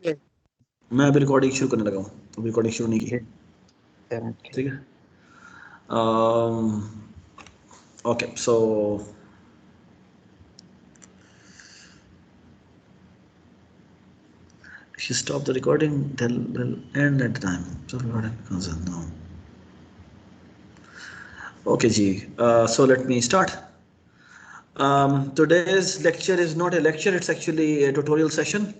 मैं अभी रिकॉर्डिंग शुरू करने लगा हूँ, अभी रिकॉर्डिंग शुरू नहीं की है। ठीक है, okay, so if you stop the recording, they'll end at the time. So recording becomes no. Okay, Ji. So let me start. Today's lecture is not a lecture; it's actually a tutorial session.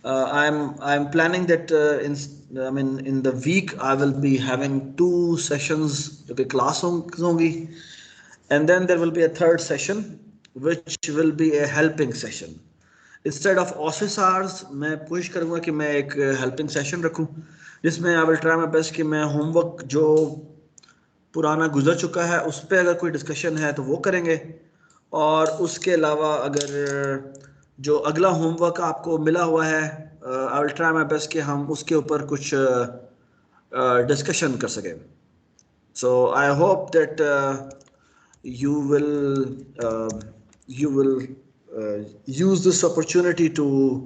I'm planning that in the week I will be having 2 sessions जो कि class होंगी, and then there will be a third session which will be a helping session. Instead of office hours मैं कोशिश करूँगा कि मैं एक helping session रखूँ जिसमें I will try my best कि मैं homework जो पुराना गुजर चुका है उस पर अगर कोई डिस्कशन है तो वो करेंगे, और उसके अलावा अगर जो अगला होमवर्क आपको मिला हुआ है I will try my best कि हम उसके ऊपर कुछ डिस्कशन कर सकें. So I hope that you will use this opportunity to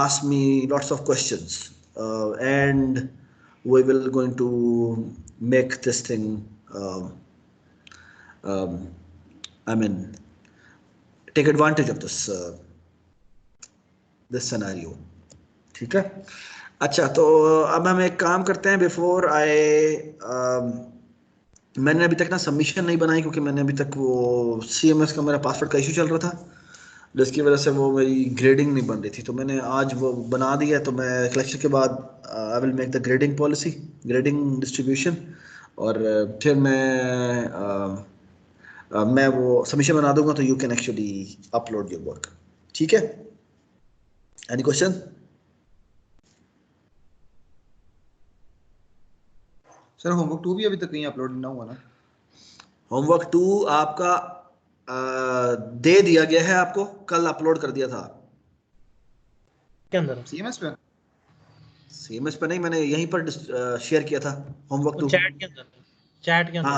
ask me lots of questions, and we will going to make this thing I mean take advantage of this scenario. ठीक है, अच्छा, तो अब हम एक काम करते हैं. बिफोर मैंने अभी तक ना सबमिशन नहीं बनाई क्योंकि मैंने अभी तक वो CMS का मेरा पासवर्ड का इशू चल रहा था, जिसकी वजह से वो मेरी ग्रेडिंग नहीं बन रही थी. तो मैंने आज वो बना दिया, तो मैं लेक्चर के बाद I will make the grading policy, grading distribution, और फिर मैं वो सबमिशन बना दूंगा, तो you can actually upload your work. ठीक है, एनी क्वेश्चन? सर होमवर्क 2 भी अभी तक कहीं अपलोड ना हुआ ना? होमवर्क 2 आपका दे दिया गया है, आपको कल अपलोड कर दिया था. के अंदर CMS पे? CMS पे नहीं, मैंने यहीं पर शेयर किया था होमवर्क 2 चैट के अंदर, चैट के अंदर.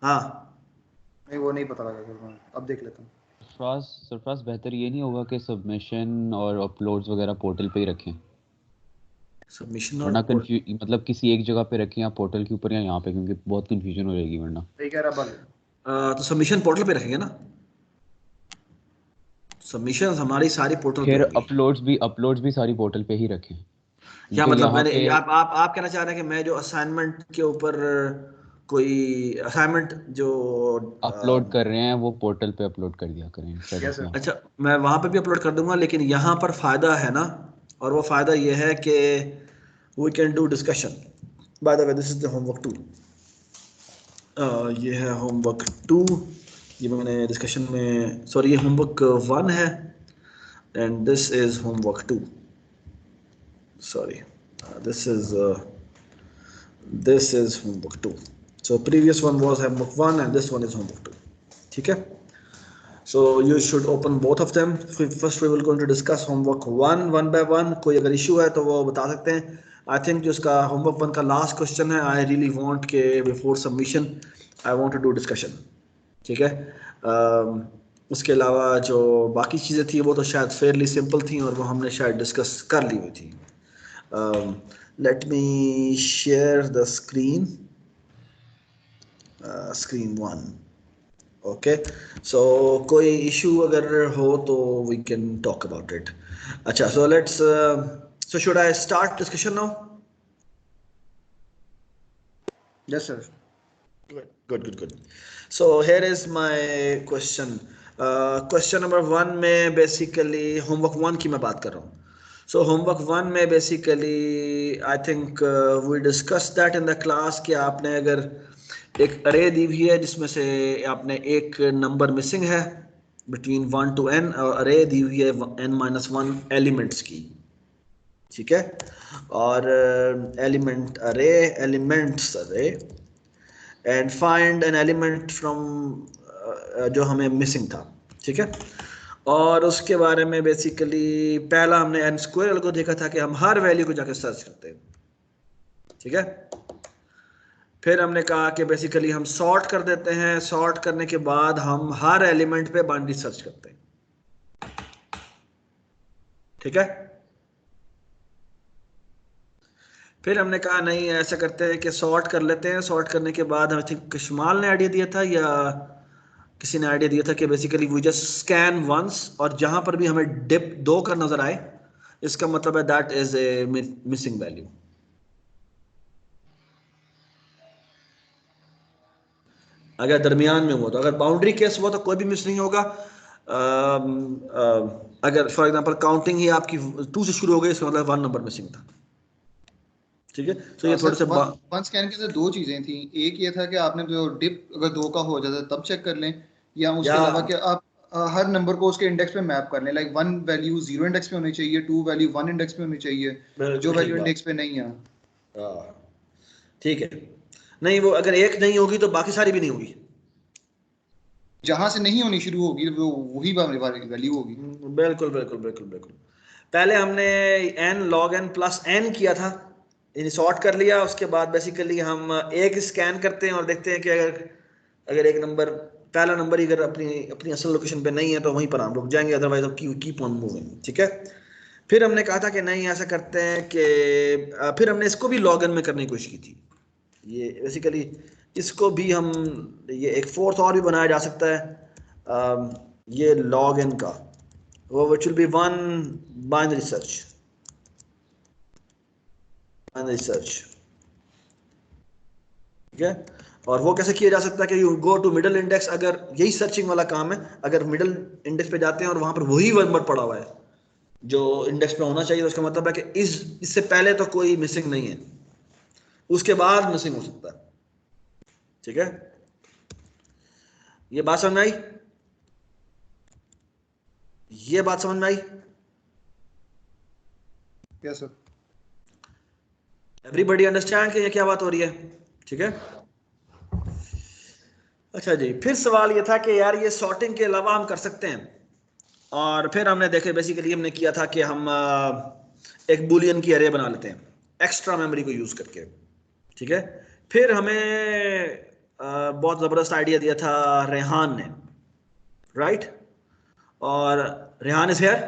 हाँ नहीं, वो नहीं पता लगा, अब देख लेता हूँ. सरफराज बेहतर ये नहीं होगा कि सबमिशन और अपलोड्स वगैरह पोर्टल पे ही रखें? सबमिशन वरना मतलब किसी एक जगह पे रखें, या पोर्टल के ऊपर या यहाँ पे, क्योंकि बहुत कंफ्यूजन हो जाएगी वरना. सही कह रहा है. तो सबमिशन पोर्टल पे रखेंगे ना, सबमिशन हमारी सारी पोर्टल पे फिर होगी. अपलोड्स भी सारी पोर्टल पे ही रखें. क्या मतलब मैंने आप कहना चाह रहे हैं कि मैं जो असाइनमेंट के ऊपर कोई असाइनमेंट जो अपलोड कर रहे हैं वो पोर्टल पे अपलोड कर दिया करें. अच्छा, मैं वहां पे भी अपलोड कर दूंगा, लेकिन यहाँ पर फायदा है ना, और वो फायदा ये है कि we can do discussion. By the way, this is the homework 2. ये है होमवर्क 2, ये मैंने डिस्कशन में, सॉरी, ये होमवर्क 1 है, and this is homework 2. Sorry, this is homework 2. So previous one was homework 1 and this one is homework 2. ठीक है, so you should open both of them. First we will going to discuss homework 1 one by one. कोई अगर issue है तो वो बता सकते हैं. I think जो इसका homework 1 का last question है, I really want के before submission I want to do discussion. ठीक है, उसके अलावा जो बाकी चीज़ें थी वो तो शायद fairly simple थी और वो हमने शायद discuss कर ली हुई थी. Let me share the screen. Screen 1. Okay, so कोई issue अगर हो तो we can talk about it. अच्छा, so let's so should I start discussion now? Yes sir. Good. So here is my question. Question number 1 में basically homework 1 की मैं बात कर रहा हूँ. So homework 1 में basically I think we discussed that in the class कि आपने अगर एक array दी हुई है जिसमें से आपने एक नंबर मिसिंग है between 1 to n, और array दी हुई है n-1 एलिमेंट्स की. ठीक है, और elements array and find an element from जो हमें मिसिंग था. ठीक है, और उसके बारे में बेसिकली पहला हमने n स्क्वायर को देखा था कि हम हर वैल्यू को जाकर सर्च करते हैं. ठीक है, फिर हमने कहा कि बेसिकली हम सॉर्ट कर देते हैं, सॉर्ट करने के बाद हम हर एलिमेंट पे बाइनरी सर्च करते हैं. ठीक है, फिर हमने कहा नहीं ऐसा करते हैं कि सॉर्ट कर लेते हैं, सॉर्ट करने के बाद आई थिंक कशमाल ने आइडिया दिया था या किसी ने आइडिया दिया था कि basically we just scan once, और जहां पर भी हमें डिप 2 का नजर आए इसका मतलब है that is a missing value. अगर दरमियान में हुआ तो, अगर बाउंड्री केस हुआ तो कोई भी मिस नहीं होगा। अगर फॉर एग्जांपल काउंटिंग ही आपकी 2 से शुरू हो गई इसका मतलब 1 नंबर मिसिंग था। ठीक है, तो ये थोड़े सर से वन स्कैन के अंदर दो चीजें थी, एक ये था कि आपने जो डिप अगर 2 का हो जाता है तब चेक कर लें, या उसके या अलावा कि आप हर नंबर को उसके इंडेक्स पे मैप कर लें, लाइक 1 वैल्यू 0 इंडेक्स पे होनी चाहिए, 2 वैल्यू 1 इंडेक्स पे होनी चाहिए, जो बिल्कुल ठीक वैल्यू बात। इंडेक्स पे नहीं है। हाँ, ठीक है। नहीं वो अगर एक नहीं होगी तो बाकी सारी भी नहीं होगी। जहां से नहीं होनी शुरू होगी वो वही वैल्यू होगी। बिल्कुल बिल्कुल बिल्कुल बिल्कुल। पहले हमने n log n plus n किया था, यानी सॉर्ट कर लिया, उसके बाद बेसिकली हम एक स्कैन करते हैं और देखते हैं कि अगर अगर एक नंबर पहला नंबर ही अगर अपनी अपनी असल लोकेशन पे नहीं है तो वहीं पर हम रुक जाएंगे, अदरवाइज हम कीप ऑन मूविंग। ठीक है, फिर हमने कहा था कि नहीं ऐसा करते हैं कि फिर हमने इसको भी लॉग इन में करने की कोशिश की थी। ये बेसिकली इसको भी हम, ये एक फोर्थ और भी बनाया जा सकता है, ये लॉग इन का, वो which will be one binary search, binary search. ठीक है, और वो कैसे किया जा सकता है कि you go to middle index, अगर यही सर्चिंग वाला काम है, अगर मिडिल इंडेक्स पे जाते हैं और वहां पर वही नंबर पड़ा हुआ है जो इंडेक्स पे होना चाहिए, तो उसका मतलब है कि इससे पहले तो कोई मिसिंग नहीं है, उसके बाद मिसिंग हो सकता है। ठीक है, ये बात समझ में आई? ये बात समझ में आई? Yes sir. एवरीबडी अंडरस्टैंड कि ये क्या बात हो रही है? ठीक है, अच्छा जी, फिर सवाल ये था कि यार ये सॉर्टिंग के अलावा हम कर सकते हैं, और फिर हमने देखे बेसिकली हमने किया था कि हम एक बुलियन की अरे बना लेते हैं एक्स्ट्रा मेमोरी को यूज करके। ठीक है, फिर हमें बहुत जबरदस्त आइडिया दिया था रेहान ने, राइट? और रेहान इज हियर,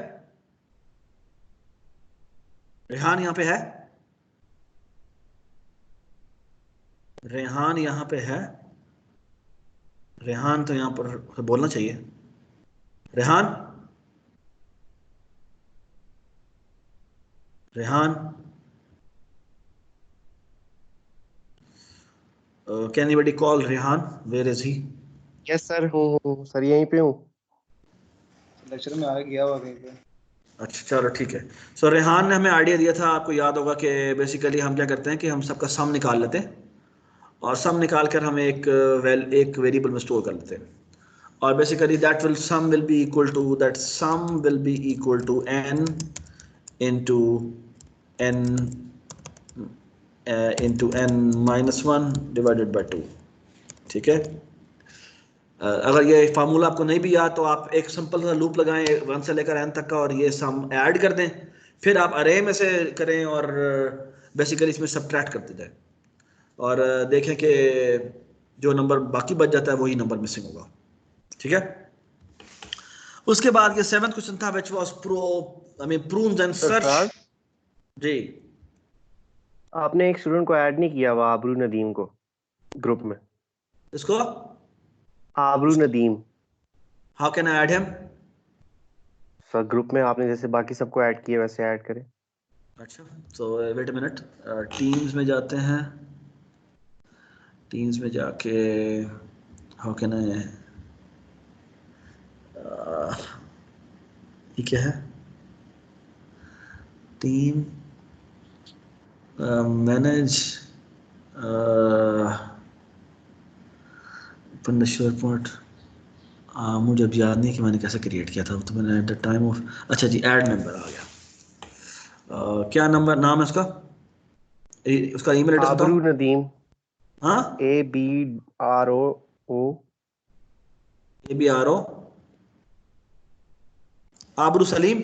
रेहान यहाँ पे है, रेहान यहाँ पे है, रेहान तो यहाँ पर बोलना चाहिए। Rehan, Rehan, can anybody call Rehan, where is he? Yes sir, हूँ सर, यहीं पे हूँ। लेक्चर में आ गया हुआ कहीं पे। अच्छा चलो ठीक है। सो रेहान ने हमें आइडिया दिया था, आपको याद होगा कि बेसिकली हम क्या करते हैं कि हम सबका सम निकाल लेते हैं, और सम निकाल कर हम एक वेरिएबल में स्टोर कर लेते हैं, और basically that will sum will be equal to, that sum will be equal to n into n into n minus 1 divided by 2। ठीक है, अगर ये फार्मूला आपको नहीं भी याद तो आप एक सिंपल सा लूप लगाएं 1 से लेकर n तक का, और ये सम ऐड कर दें, फिर आप अरे में से करें और बेसिकली इसमें सब्ट्रैक्ट करते जाए, और देखें कि जो नंबर बाकी बच जाता है वही नंबर मिसिंग होगा। ठीक है, उसके बाद ये 7th क्वेश्चन था which was proves and search. Sarfaraz, ji, आपने एक स्टूडेंट को ऐड नहीं किया हुआ, आबरू नदीम को, ग्रुप में। इसको Aabroo Nadeem how can I add him? Sir, group में आपने जैसे बाकी सबको ऐड किया वैसे ऐड करें। अच्छा, सो वेट अ मिनट, टीम्स में जाते हैं, टीम्स में जाके हाउ कैन आई, ये क्या है, टीम मैनेज शेयरपॉइंट, मुझे अब याद नहीं कि मैंने कैसे क्रिएट किया था, तो मैंने एट द टाइम ऑफ, अच्छा जी ऐड मेंबर आ गया। क्या नंबर नाम है उसका, उसका ईमेल एड्रेस आबरू बताओ। नदीम, हाँ, ABROO, ABRO, आबरू सलीम,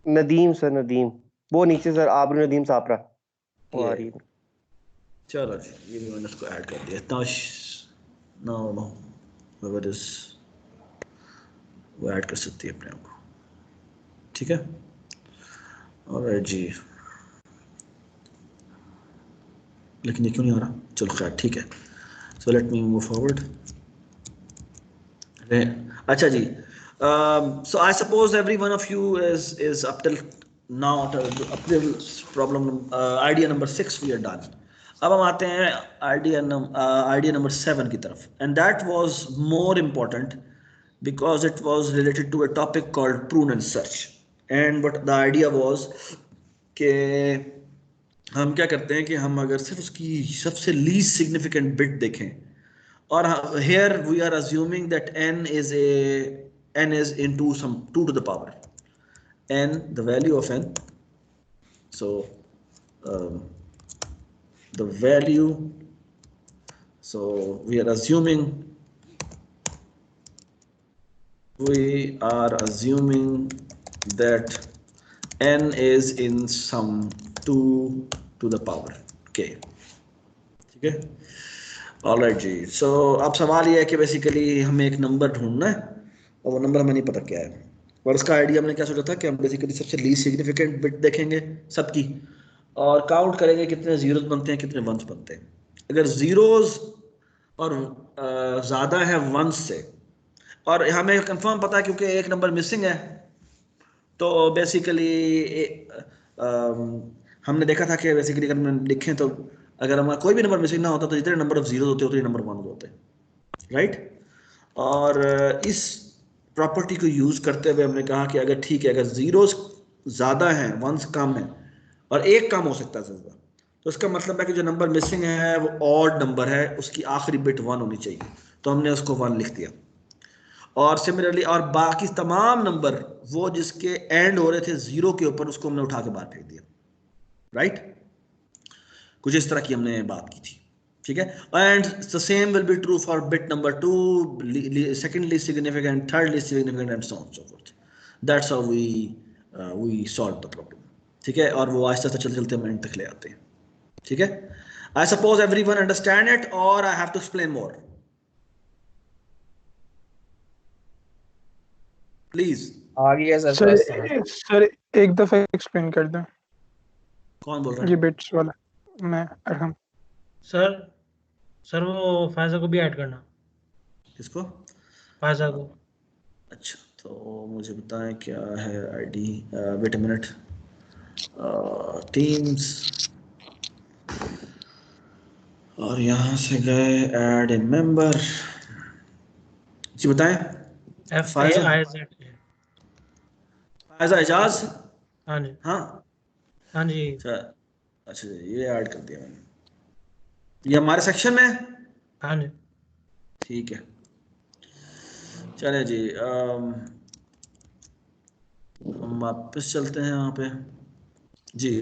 नदीम सर, नदीम, वो नीचे सर, आबरू नदीम सापरा, वो आ ये रही है। चलो जी, ये भी मैंने उसको ऐड कर दिया। इतना नो नो whoever is, वो ऐड कर सकती है अपने आप को। ठीक है, ऑलराइट जी, लेकिन ये क्यों नहीं आ रहा? चलो खैर ठीक है. सो लेट मी मूव फॉरवर्ड. अच्छा जी. So I suppose every one of you is up till now, up till problem idea number 6 we are done. अब हम आते हैं idea number 7 की तरफ, and that was more important because it was related to a topic called prune and search. And what the idea was कि हम क्या करते हैं कि हम अगर सिर्फ उसकी सबसे least significant bit देखें, और here we are assuming that n is into some 2 to the power n, the value of n. So the value, so we are assuming that n is in some 2 to the power k. ठीक है. Alright जी. सो अब सवाल ये है कि basically हमें एक number ढूंढना है और वो नंबर हमें नहीं पता क्या है. और इसका आइडिया हमने क्या सोचा था कि हम बेसिकली सबसे लीस्ट सिग्निफिकेंट बिट देखेंगे सबकी और काउंट करेंगे कितने जीरोस बनते हैं कितने वंस बनते हैं. अगर जीरोस और ज़्यादा है वंस से और हमें कंफर्म पता है क्योंकि एक नंबर मिसिंग है, तो बेसिकली हमने देखा था कि बेसिकली अगर हम लिखें तो अगर हमारा कोई भी नंबर मिसिंग ना होता तो जितने नंबर ऑफ जीरो होते उतने नंबर वन होते, राइट. और इस प्रॉपर्टी को यूज करते हुए हमने कहा कि अगर ठीक है, अगर जीरोस ज्यादा हैं वंस कम है और एक कम हो सकता है ज्यादा, तो इसका मतलब है कि जो नंबर मिसिंग है वो ऑड नंबर है, उसकी आखिरी बिट 1 होनी चाहिए, तो हमने उसको 1 लिख दिया. और सिमिलरली और बाकी तमाम नंबर वो जिसके एंड हो रहे थे जीरो के ऊपर, उसको हमने उठा के बाहर फेंक दिया, राइट. कुछ इस तरह की हमने बात की थी, ठीक है. And the same will be true for bit number 2, second least significant, third least significant and so on so forth. That's how we solve the problem, ठीक है. और वो आहिस्ता आहिस्ता चलते चलते हम एंड तक ले आते हैं, ठीक है. I suppose everyone understand it और I have to explain more, please. आ गया सर. सर एक दफा एक्सप्लेन कर दें. कौन बोल रहा ये है? बिट्स वाला मैं अरहम. सर वो फायजा को भी ऐड करना. किसको? फायजा को. अच्छा, तो मुझे बताएं क्या है ID. Wait a minute. Teams और यहाँ से गए ऐड ए मेंबर जी. बताएं. FAIZ. फायजा एजाज. हाँ जी. हाँ हाँ जी. अच्छा ये ऐड कर दिया मैंने. ये हमारे सेक्शन में है. हाँ जी. ठीक है, चले जी. हम वापस चलते हैं यहाँ पे जी,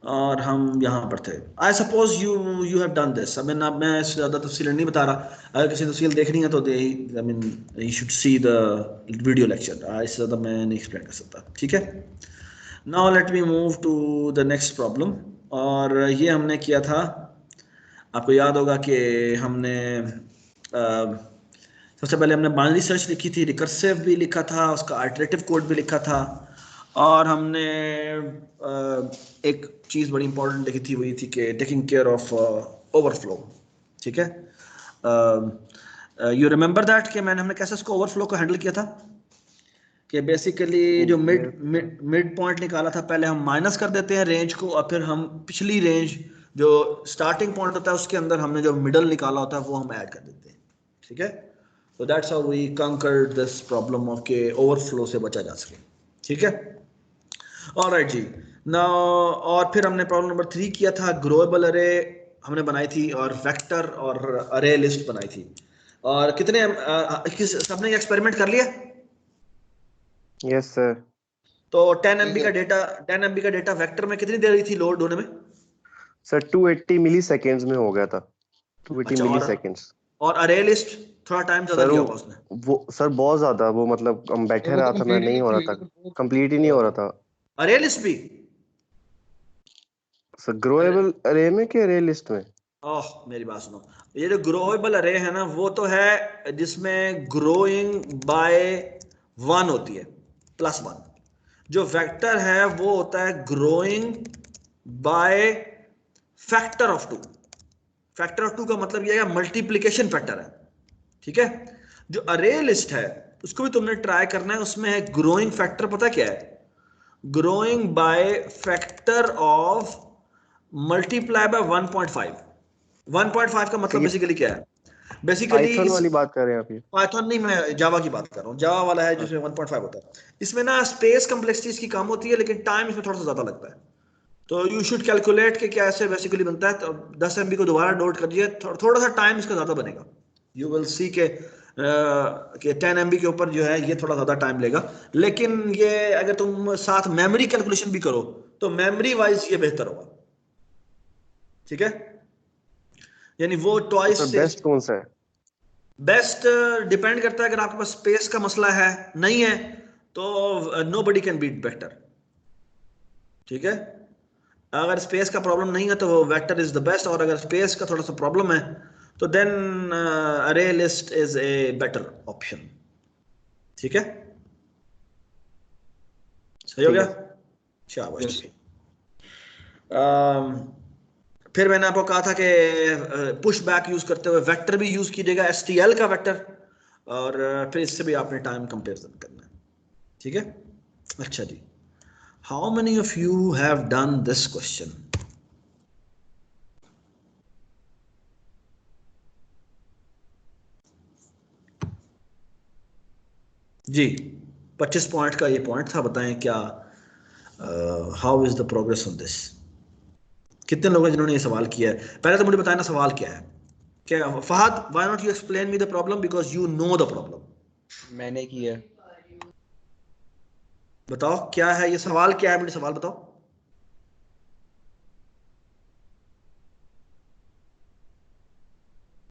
और हम यहाँ पर थे. I suppose you have done this. I mean अब मैं इससे ज़्यादा तफसील नहीं बता रहा. अगर किसी तफसील देखनी है तो I mean you should see the video lecture. इससे ज़्यादा मैं नहीं एक्सप्लेन कर सकता, ठीक है. Now let me move to the next problem. और ये हमने किया था, आपको याद होगा कि हमने सबसे पहले हमने बाइनरी सर्च लिखी थी, रिकर्सिव भी लिखा था, उसका अल्टरनेटिव कोड भी लिखा था, और हमने एक चीज़ बड़ी इंपॉर्टेंट लिखी थी, वही थी कि टेकिंग केयर ऑफ ओवरफ्लो, ठीक है. यू रिमेंबर दैट कि हमने कैसे उसको ओवरफ्लो को हैंडल किया था कि बेसिकली जो मिड पॉइंट निकाला था, पहले हम माइनस कर देते हैं रेंज को और फिर हम पिछली रेंज जो स्टार्टिंग पॉइंट होता है उसके अंदर हमने जो मिडल निकाला होता है वो हम ऐड कर देते हैं, ठीक है. So that's how we conquered this problem of के overflow से बचा जा सके, ठीक है. Alright जी. Now और फिर हमने प्रॉब्लम नंबर 3 किया था, ग्रोएबल अरे हमने बनाई थी और वेक्टर और अरे लिस्ट बनाई थी. और कितने सबने एक्सपेरिमेंट कर लिया? Yes sir. तो 10 MB का डेटा वेक्टर में कितनी देर थी लोड होने में? सर 280 मिलीसेकंड्स में हो गया था. 280 मिलीसेकंड्स. और अरे लिस्ट थोड़ा टाइम ज्यादा लिया होगा उसने. वो सर बहुत ज्यादा, वो मतलब हम बैठे रहा था, मैं नहीं हो रहा था, कंप्लीट ही नहीं हो रहा था. अरे लिस्ट भी सर ग्रोएबल अरे में कि अरे लिस्ट में? ओह मेरी बात सुनो. ये जो ग्रोएबल अरे है ना, वो तो है जिसमें ग्रोइंग बाय 1 होती है, +1. जो वेक्टर है वो होता है growing by factor of 2। Factor of 2 का मतलब ये है मल्टीप्लिकेशन फैक्टर है, ठीक है। जो अरे लिस्ट है उसको भी तुमने ट्राई करना है, उसमें है ग्रोइंग फैक्टर, पता क्या है? Growing by factor of multiply by 1.5। 1.5 का मतलब बेसिकली क्या है? बेसिकली पाइथन वाली बात कर रहे हैं आप ये? पाइथन नहीं, मैं जावा की बात कर रहा हूँ। जावा वाला है जिसमें 1.5 होता है। इसमें ना स्पेस कम्प्लेक्सिटी इसकी कम होती है, लेकिन टाइम इसमें थोड़ा सा ज्यादा लगता है। तो यू शुड कैलकुलेट कि क्या ऐसे बेसिकली बनता है। तो 10 MB को दोबारा नोट करिए, थोड़ा सा टाइम इसका ज्यादा बनेगा। यू विल सी के 10 MB के ऊपर जो है ये थोड़ा ज्यादा टाइम लेगा, लेकिन ये अगर तुम साथ मेमोरी कैलकुलेशन भी करो तो मेमोरी वाइज ये बेहतर होगा, ठीक है। यानी वो ट्वाइस तो से बेस्ट कौन सा है? बेस्ट डिपेंड करता है। अगर आपके पास स्पेस का मसला है नहीं है तो नोबडी कैन बीट वेक्टर, ठीक है। अगर स्पेस का प्रॉब्लम नहीं है तो वो वेक्टर इज द बेस्ट, और अगर स्पेस का थोड़ा सा प्रॉब्लम है तो देन अरे list is a better option, ठीक है। सही हो ठीक गया? है। शाबाश। फिर मैंने आपको कहा था कि पुश बैक यूज करते हुए वेक्टर भी यूज कीजिएगा, STL का वेक्टर, और फिर इससे भी आपने टाइम कंपेरिजन करना है, ठीक है। अच्छा जी, how many of you have done this question? जी, 25 पॉइंट का ये पॉइंट था। बताएं क्या, how is the progress on this? कितने लोग हैं जिन्होंने ये सवाल किया है? पहले तो मुझे बताना सवाल क्या है। क्या Fahad, why not you explain me the problem, because you know the problem. मैंने किया। बताओ क्या है ये सवाल, क्या है? मुझे सवाल बताओ।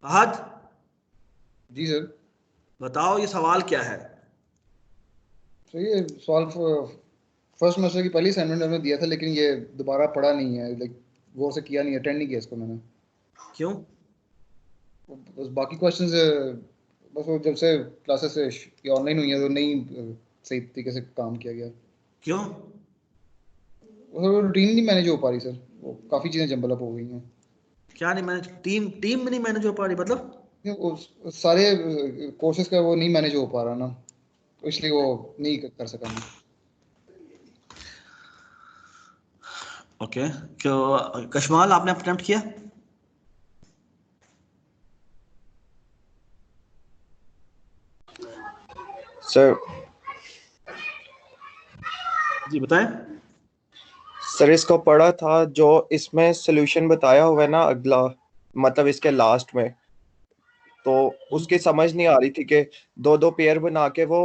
फहद जी सर। बताओ ये सवाल क्या है? तो ये सवाल फर्स्ट सेमेस्टर की पहली असाइनमेंट मैंने दिया था, लेकिन ये दोबारा पढ़ा नहीं है, लाइक गौर से किया नहीं, अटेंड नहीं किया इसको मैंने। क्यों? बस बाकी क्वेश्चंस बस वो जब से क्लासेस ये ऑनलाइन हुई है तो नहीं सही तरीके से काम किया गया। क्यों? वो रूटीन नहीं मैनेज हो पा रही सर, वो काफ़ी चीज़ें जंबल अप हो गई हैं। क्या नहीं मैनेज? टीम में नहीं मैनेज हो पा रही मतलब? वो सारे कोर्सेज का वो नहीं मैनेज हो पा रहा ना, तो इसलिए वो नहीं कर सका मैं। ओके, क्यों कशमाल आपने अटेम्प्ट किया? सर जी बताएं। सर इसको पढ़ा था, जो इसमें सोल्यूशन बताया हुआ है ना अगला, मतलब इसके लास्ट में, तो उसकी समझ नहीं आ रही थी कि दो दो पेयर बना के वो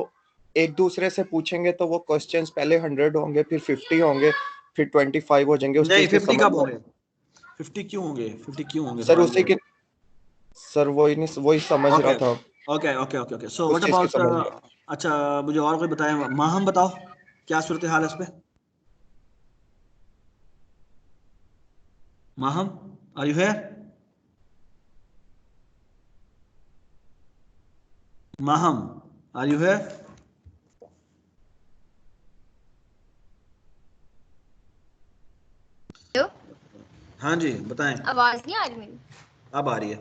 एक दूसरे से पूछेंगे तो वो क्वेश्चंस पहले 100 होंगे, फिर 50 होंगे, फिर 25 हो जाएंगे। उस नहीं, चीज की 50 समझ कब होंगे? 50 क्यों होंगे? 50 क्यों होंगे? सर उसी की, सर वही समझ रहा था। Okay okay okay okay. So उस व्हाट चीज की समझ नहीं अबाउट, अच्छा मुझे और कोई बताएं। माहम बताओ क्या सूरत हाल है उस पे? Maham, are you here? Maham, are you here? Hello, हाँ जी बताएं। आवाज नहीं आ रही मेरी? अब आ रही है,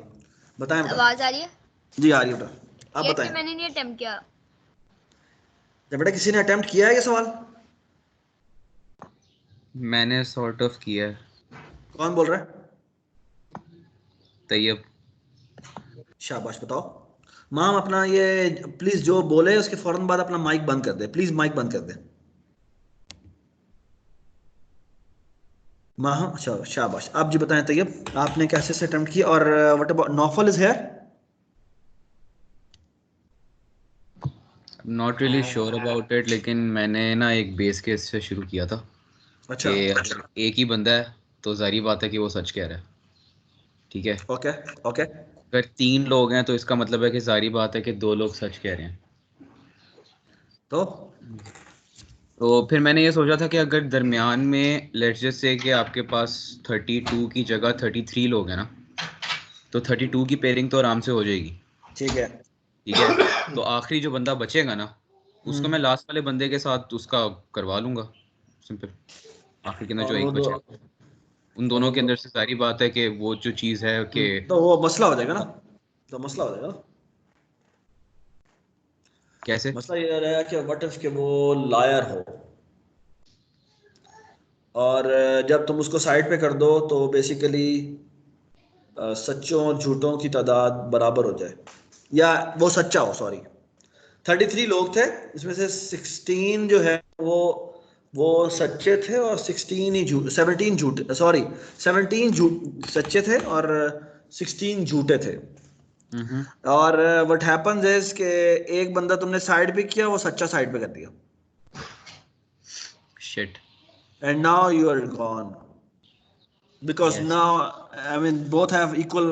बताएं बताएं। आवाज आ रही है? जी आ रही है बेटा, अब ये बताएं। मैंने नहीं अटेम्प्ट किया। जब बेटा किसी ने अटेम्प्ट किया है ये सवाल? मैंने सॉर्ट ऑफ किया है। कौन बोल रहा है? तैयब। शाबाश, बताओ। माम अपना ये प्लीज जो बोले उसके फौरन बाद अपना माइक बंद कर दे, प्लीज माइक बंद कर दे। माहम, शाबाश। आप जी बताएं तैयब, आपने कैसे से अटेम्प्ट किया? और what about Naufal is here? Not really sure about it, लेकिन मैंने ना एक बेस केस से शुरू किया था अच्छा, कि अगर एक ही बंदा है तो जाहिर बात है कि वो सच कह रहा है, ठीक है। Okay okay. अगर 3 लोग हैं तो इसका मतलब है कि जाहिर बात है कि 2 लोग सच कह रहे हैं। तो फिर मैंने ये सोचा था कि अगर दरमियान में लेट्स जस्ट से कि आपके पास 32 की जगह 33 लोग हैं ना, तो 32 की पेयरिंग तो आराम से हो जाएगी, ठीक है। ठीक है। तो आखिरी जो बंदा बचेगा ना, उसको मैं लास्ट वाले बंदे के साथ उसका करवा लूंगा, सिंपल। आखिरी के अंदर जो और एक वो बचेगा उन दोनों के अंदर से सारी बात है कि वो जो चीज है कि तो वो मसला हो जाएगा ना, तो मसला हो जाएगा ना। कैसे? मसला ये रहेगा कि व्हाट इफ कि वो लायर हो, और जब तुम उसको साइड पे कर दो तो बेसिकली सच्चों और झूठों की तादाद बराबर हो जाए, या वो सच्चा हो, सॉरी 33 लोग थे, इसमें से 16 जो है वो सच्चे थे और 16 ही झूठ, 17 झूठे, सॉरी 17 झूठ सच्चे थे और 16 झूठे थे। और व्हाट हैपेंस इज कि एक बंदा तुमने साइड पे किया, वो सच्चा साइड पे कर दिया, shit. and now you are gone because Yes. now I mean both have equal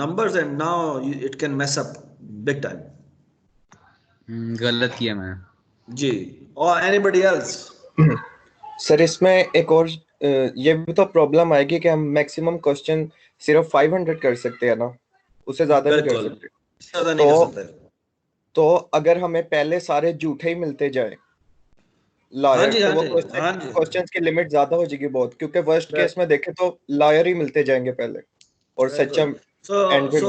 numbers and now it can mess up big time. गलत किया मैंने। जी, or anybody else? सर इसमें एक और ये भी तो प्रॉब्लम आएगी कि हम मैक्सिमम क्वेश्चन सिर्फ 500 कर सकते हैं ना, उससे ज्यादा नहीं कर बिल्कुल, सकते। ज्यादा नहीं कर सकते। तो अगर हमें पहले सारे झूठे ही मिलते जाए हाँ लायर, जी, तो हाँ वो जी, हाँ जी। क्वेश्चंस की लिमिट ज्यादा हो जाएगी बहुत, क्योंकि वर्स्ट केस में देखें तो लायर ही मिलते जाएंगे पहले और सच्चा एंड पे।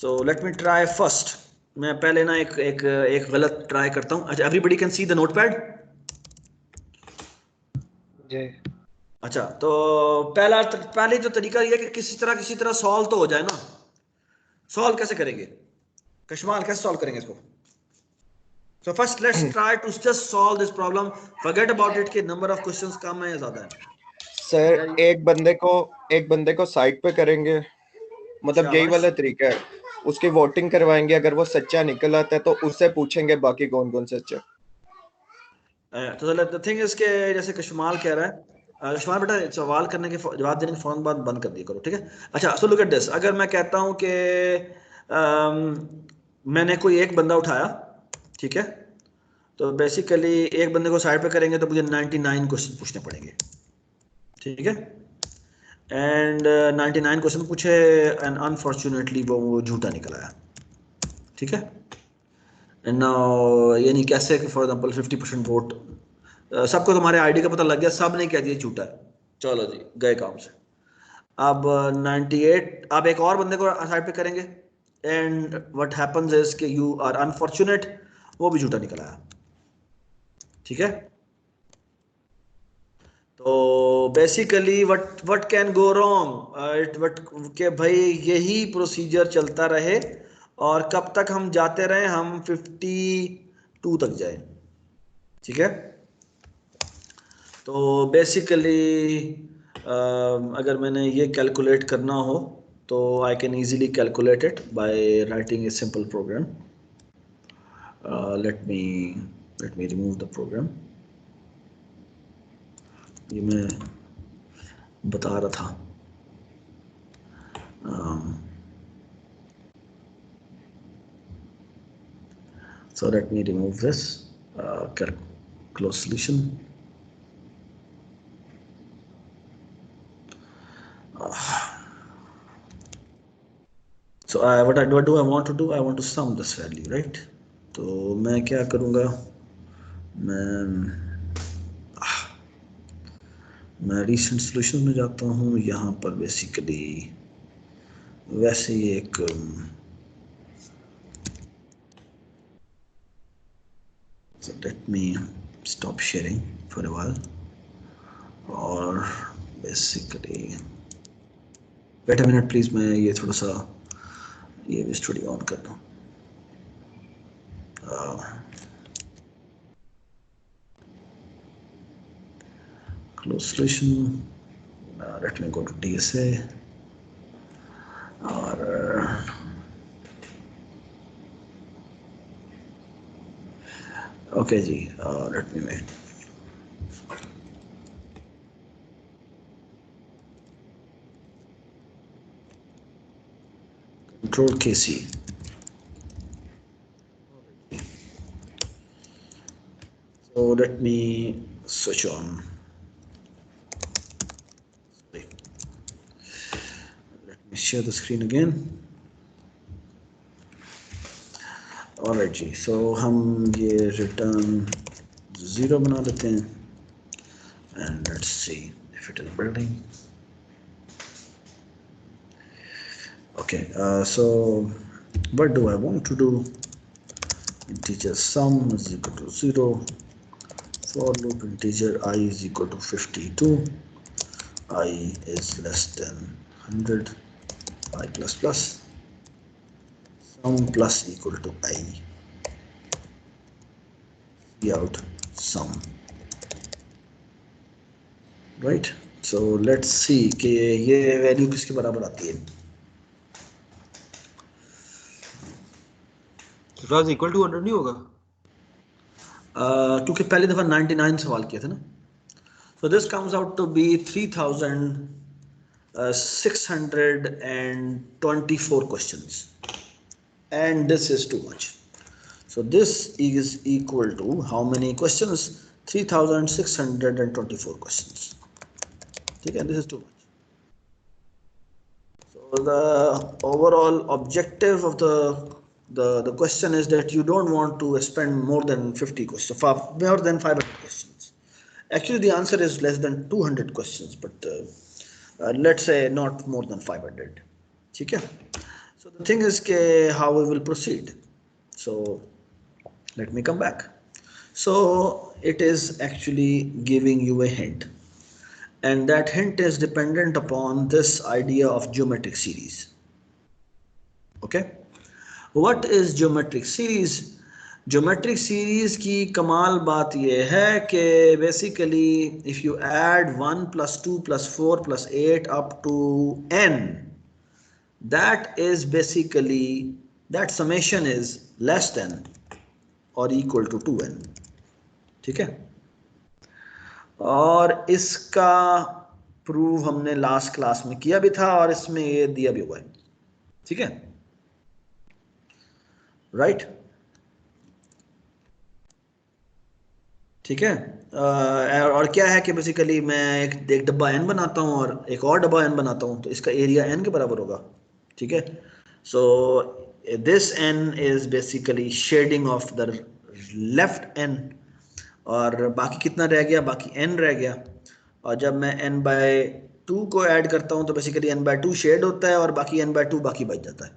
So let me try first. मैं पहले ना एक गलत ट्राई करता हूँ। अच्छा, everybody can see the notepad? जी। अच्छा, तो पहले तो तरीका ये है कि किसी तरह सॉल्व तो हो जाए ना। सॉल्व कैसे करेंगे? कशमाल कैसे सॉल्व करेंगे इसको? So first let's try to just solve this problem. Forget about it कि number of questions कम है या ज्यादा है। सर एक बंदे को साइड पे करेंगे, मतलब यही वाला तरीका है। उसकी वोटिंग करवाएंगे, अगर वो सच्चा निकल आता है तो उससे पूछेंगे बाकी कौन कौन सच्चा। तो द थिंग इज के जैसे कशमाल कह रहा है, कशमाल बेटा सवाल करने के जवाब देने के फौरन बाद बंद कर दिया करो, ठीक है? अच्छा, सो लुक एट दिस, अगर मैं कहता हूँ कि मैंने कोई एक बंदा उठाया, ठीक है, तो बेसिकली एक बंदे को साइड पे करेंगे तो मुझे 99 क्वेश्चन पूछने पड़ेंगे, ठीक है? एंड 99 क्वेश्चन पूछे एंड अनफॉर्चुनेटली वो झूठा निकल आया, ठीक है? एंड नाउ यानी कैसे कि फॉर एग्जांपल 50% वोट, सबको तुम्हारे आईडी का पता लग गया, सब ने कह दिया झूठा है, चलो जी गए काम से। अब 98 आप एक और बंदे को साइड पे करेंगे एंड व्हाट हैपेंस इज कि यू आर अनफॉर्चुनेट, वो भी झूठा निकल आया, ठीक है? तो basically what can go wrong, के भाई यही प्रोसीजर चलता रहे और कब तक हम जाते रहे, हम 52 तक जाए, ठीक है? तो बेसिकली अगर मैंने ये कैलकुलेट करना हो तो I can easily calculate it by writing a simple program. Let me remove the program. ये मैं बता रहा था, so let me remove this, close solution. So what do I want to do? I want to sum this value, right? तो मैं क्या करूँगा, मैं रिसेंट सॉल्यूशन में जाता हूँ, यहाँ पर बेसिकली वैसे ही एक so let me stop sharing for a while और basically wait a minute please, मैं ये थोड़ा सा ये भी स्टूडियो ऑन कर दूँ। Close solution, let me go to DSA और okay ji, let me make Control KC. So let me switch on. Let me share the screen again. Alright ji, so हम ये return 0 बना देते हैं। and let's see if it is building. Okay, so what do I want to do? Integer sum is equal to 0. For loop integer I is equal to 52. I is less than 100. I plus plus. Sum plus equal to I. Out sum. Right. So let's see कि ये value किसके बराबर आती है. राज equal to 100 नहीं होगा क्योंकि पहली दफा 99 सवाल किए थे ना. So this comes out to be 3,624 questions, and this is too much. So this is equal to how many questions? 3,624 questions. Okay, and this is too much. So the overall objective of the question is that you don't want to spend more than 50 questions, more than 500 questions. Actually, the answer is less than 200 questions, but let's say not more than 500. Okay? So the thing is how we will proceed. So let me come back. So it is actually giving you a hint, and that hint is dependent upon this idea of geometric series. Okay? What is geometric series? Geometric series की कमाल बात ये है कि basically if you add 1 plus 2 plus 4 plus 8 up to n, that is basically, that summation is less than or equal to 2n. ठीक है? और इसका प्रूव हमने लास्ट क्लास में किया भी था और इसमें ये दिया भी हुआ है. ठीक है? राइट? ठीक है. और क्या है कि बेसिकली मैं एक डब्बा n बनाता हूँ और एक और डब्बा n बनाता हूँ, तो इसका एरिया n के बराबर होगा. ठीक है. So this n is basically shedding of the left n, और बाकी कितना रह गया? बाकी n रह गया. और जब मैं n/2 को ऐड करता हूँ तो बेसिकली n/2 शेड होता है और बाकी n/2 बाकी बच जाता है.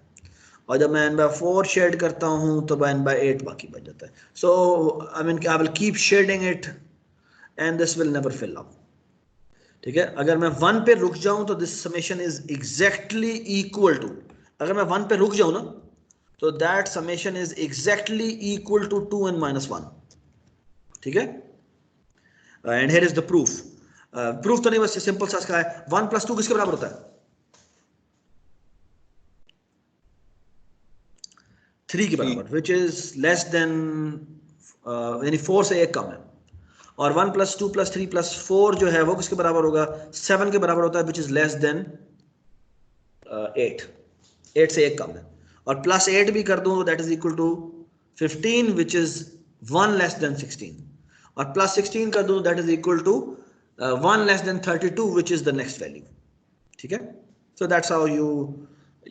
और जब मैं n/4 शेड करता हूँ तो n/8 बाकी बच जाता है. So I mean I will keep shedding it and this will never fill up. ठीक है. अगर मैं 1 पे रुक जाऊं तो this summation is exactly equal to, अगर मैं 1 पे रुक जाऊं ना तो that summation is exactly equal to 2n-1. ठीक है. And here is the proof. Proof तो नहीं, बस सिंपल सा इसका है. 1 + 2 किसके बराबर होता है? 3 के बराबर, विच इज लेस देन, यानी 4 से 1 कम है. और 1 + 2 + 3 + 4 जो है वो किसके बराबर होगा? 7 के बराबर होता है, विच इज लेस देन 8. 8 से 1 कम है. और +8 भी कर दूं तो that is equal to 15, which is 1 less than 16. और +16 कर दूं that is equal to 1 less than 32, which is the next value. ठीक है. So that's how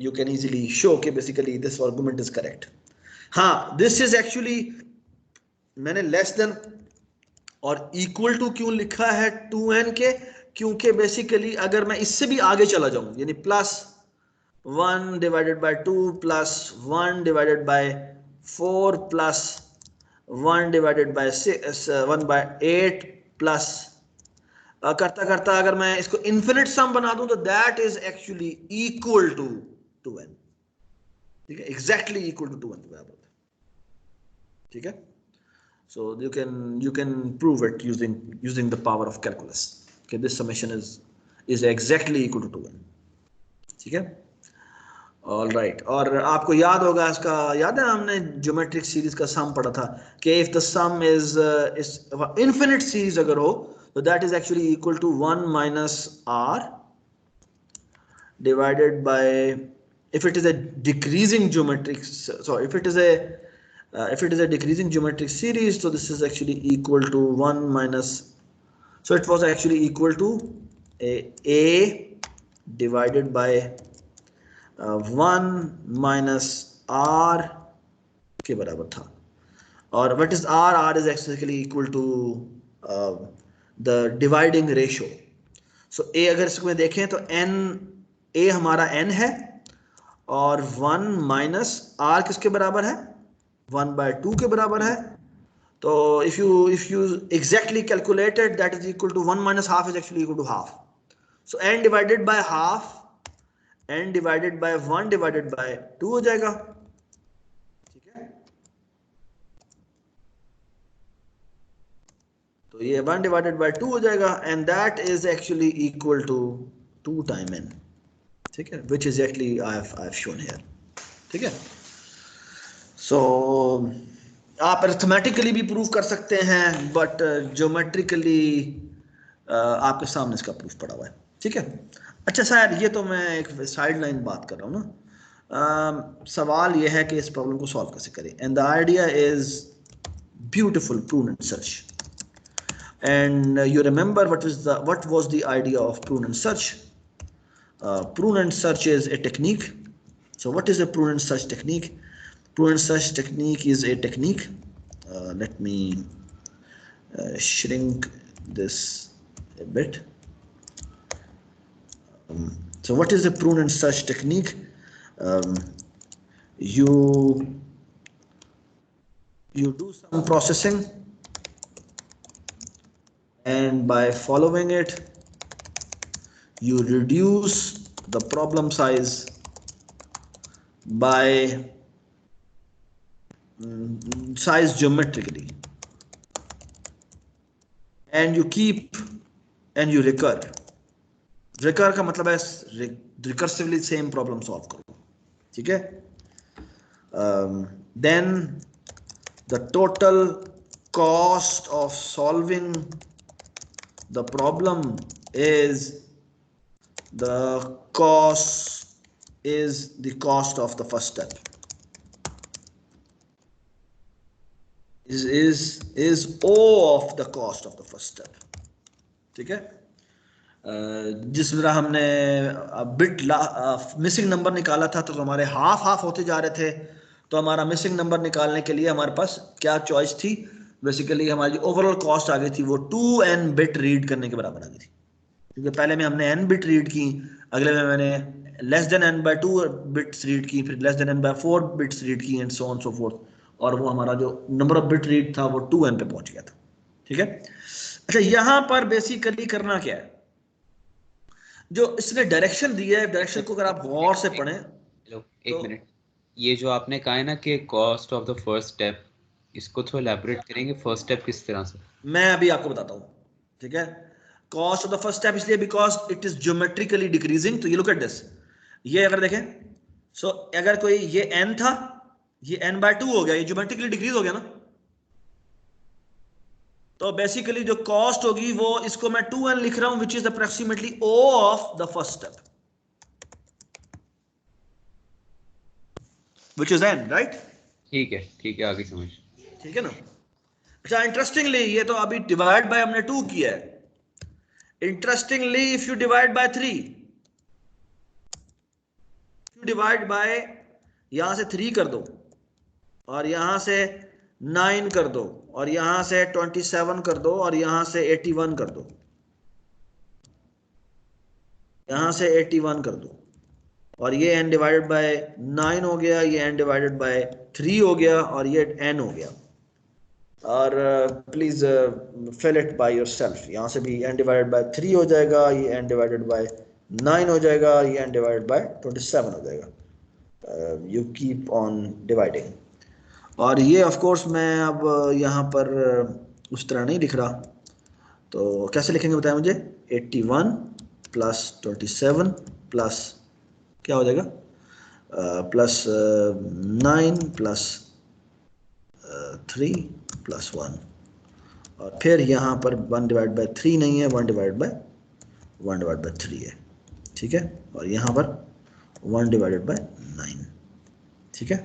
you can easily show कि basically this argument is correct. हाँ, this is actually, मैंने less than और equal to क्यों लिखा है 2n के? क्योंकि basically अगर मैं इससे भी आगे चला जाऊं, यानी +1 divided by 2 +1 divided by 4 +1 divided by 6 1/8 plus करता करता अगर मैं इसको इन्फिनिट सम बना दूं तो that is actually equal to 2n. ठीक है. एग्जैक्टली इक्वल टू 2n के बराबर होता है. ठीक है. सो you can prove it using the power of calculus. Okay, this summation is exactly equal to 2n. ठीक है. All right. और आपको याद होगा, इसका याद है हमने ज्योमेट्रिक सीरीज का सम पढ़ा था कि if the sum is infinite series अगर हो तो that is actually equal to 1 - r divided by, if it is a decreasing geometric, so if it is a decreasing geometric series, so this is actually equal to 1 - so it was actually equal to a divided by 1 - r के बराबर था. और what is r? r is actually equal to the dividing ratio. So a अगर इसमें देखें तो n, a हमारा n है और 1 माइनस r किसके बराबर है, 1/2 के बराबर है. तो if you exactly calculate it, that is equal to 1 minus half is actually equal to half. So n divided by half, n divided by 1 divided by 2 हो जाएगा. ठीक है, तो ये 1 divided by 2 हो जाएगा and that is actually equal to 2 times n. ठीक है, which is actually I have shown here. ठीक है, so आप अरिथमेटिकली भी प्रूव कर सकते हैं बट ज्योमेट्रिकली आपके सामने इसका प्रूफ पड़ा हुआ है. ठीक है, अच्छा सर ये तो मैं एक साइड लाइन बात कर रहा हूँ ना. सवाल ये है कि इस प्रॉब्लम को सॉल्व कैसे करें. And the idea is beautiful prune and search. And you remember what was the idea of prune and search. Prune and search is a technique. So what is a prune and search technique? Prune and search technique is a technique. Let me shrink this a bit. So what is the prune and search technique? You do some processing, and by following it you reduce the problem size by size geometrically, and you keep and you recur. Recur का मतलब है recursively same problem solve करो. ठीक है, then the total cost of solving the problem is the cost of the first step. Is O of the cost of the first step. ठीक है, जिस तरह हमने बिट मिसिंग नंबर निकाला था तो हमारे हाफ होते जा रहे थे, तो हमारा मिसिंग नंबर निकालने के लिए हमारे पास क्या चॉइस थी, बेसिकली हमारी ओवरऑल कॉस्ट आ गई थी वो 2n बिट रीड करने के बराबर आ गई थी. क्योंकि पहले में हमने n बिट रीड की, अगले में मैंने less than n/2 bits read की, फिर less than n/4 bits read की, and so on so forth, और वो हमारा जो नंबर ऑफ बिट रीड था वो 2n पे पहुंच गया था. ठीक है, अच्छा यहाँ पर बेसिकली करना क्या है, जो इसने डायरेक्शन दी है, डायरेक्शन को अगर आप गौर से पढ़ें. हेलो, एक मिनट. ये जो आपने कहा है ना कि cost of the first step, इसको थोड़ा एलैबोरेट करेंगे. फर्स्ट स्टेप किस तरह से? मैं अभी आपको बताता हूँ. ठीक है, cost of the first step इसलिए because it is geometrically decreasing. तो ये लुक एट दिस, ये अगर देखें, सो अगर कोई ये n था, ये n/2 हो गया, ये ज्योमेट्रिकली डिक्रीज हो गया ना. तो बेसिकली जो कॉस्ट होगी वो, इसको मैं 2n लिख रहा हूं, which is approximately O of the first step, which is n, right. ठीक है, आगे समझ. ठीक है ना. अच्छा, इंटरेस्टिंगली ये तो अभी डिवाइड बाय हमने 2 किया है. Interestingly if you divide by 3, divide by यहां से 3 कर दो, और यहां से 9 कर दो, और यहां से 27 कर दो, और यहां से 81 कर दो, यहां से 81 कर दो, और ये n डिवाइडेड बाय 9 हो गया, ये n डिवाइडेड बाय 3 हो गया, और ये n हो गया. और please fill it by yourself. यहां से भी n डिवाइडेड बाय 3 हो जाएगा, ये n डिवाइडेड बाय 9 हो जाएगा, ये n डिवाइडेड बाय 27 हो जाएगा. You keep on dividing. और ये ऑफ कोर्स मैं अब यहाँ पर उस तरह नहीं लिख रहा, तो कैसे लिखेंगे बताएं मुझे. 81 प्लस 27 प्लस क्या हो जाएगा, प्लस 9 प्लस 3 प्लस 1, और फिर यहाँ पर 1 डिवाइड बाय 3 नहीं है, 1 डिवाइड बाय 3 है. ठीक है, और यहाँ पर 1 डिवाइडेड बाय 9. ठीक है,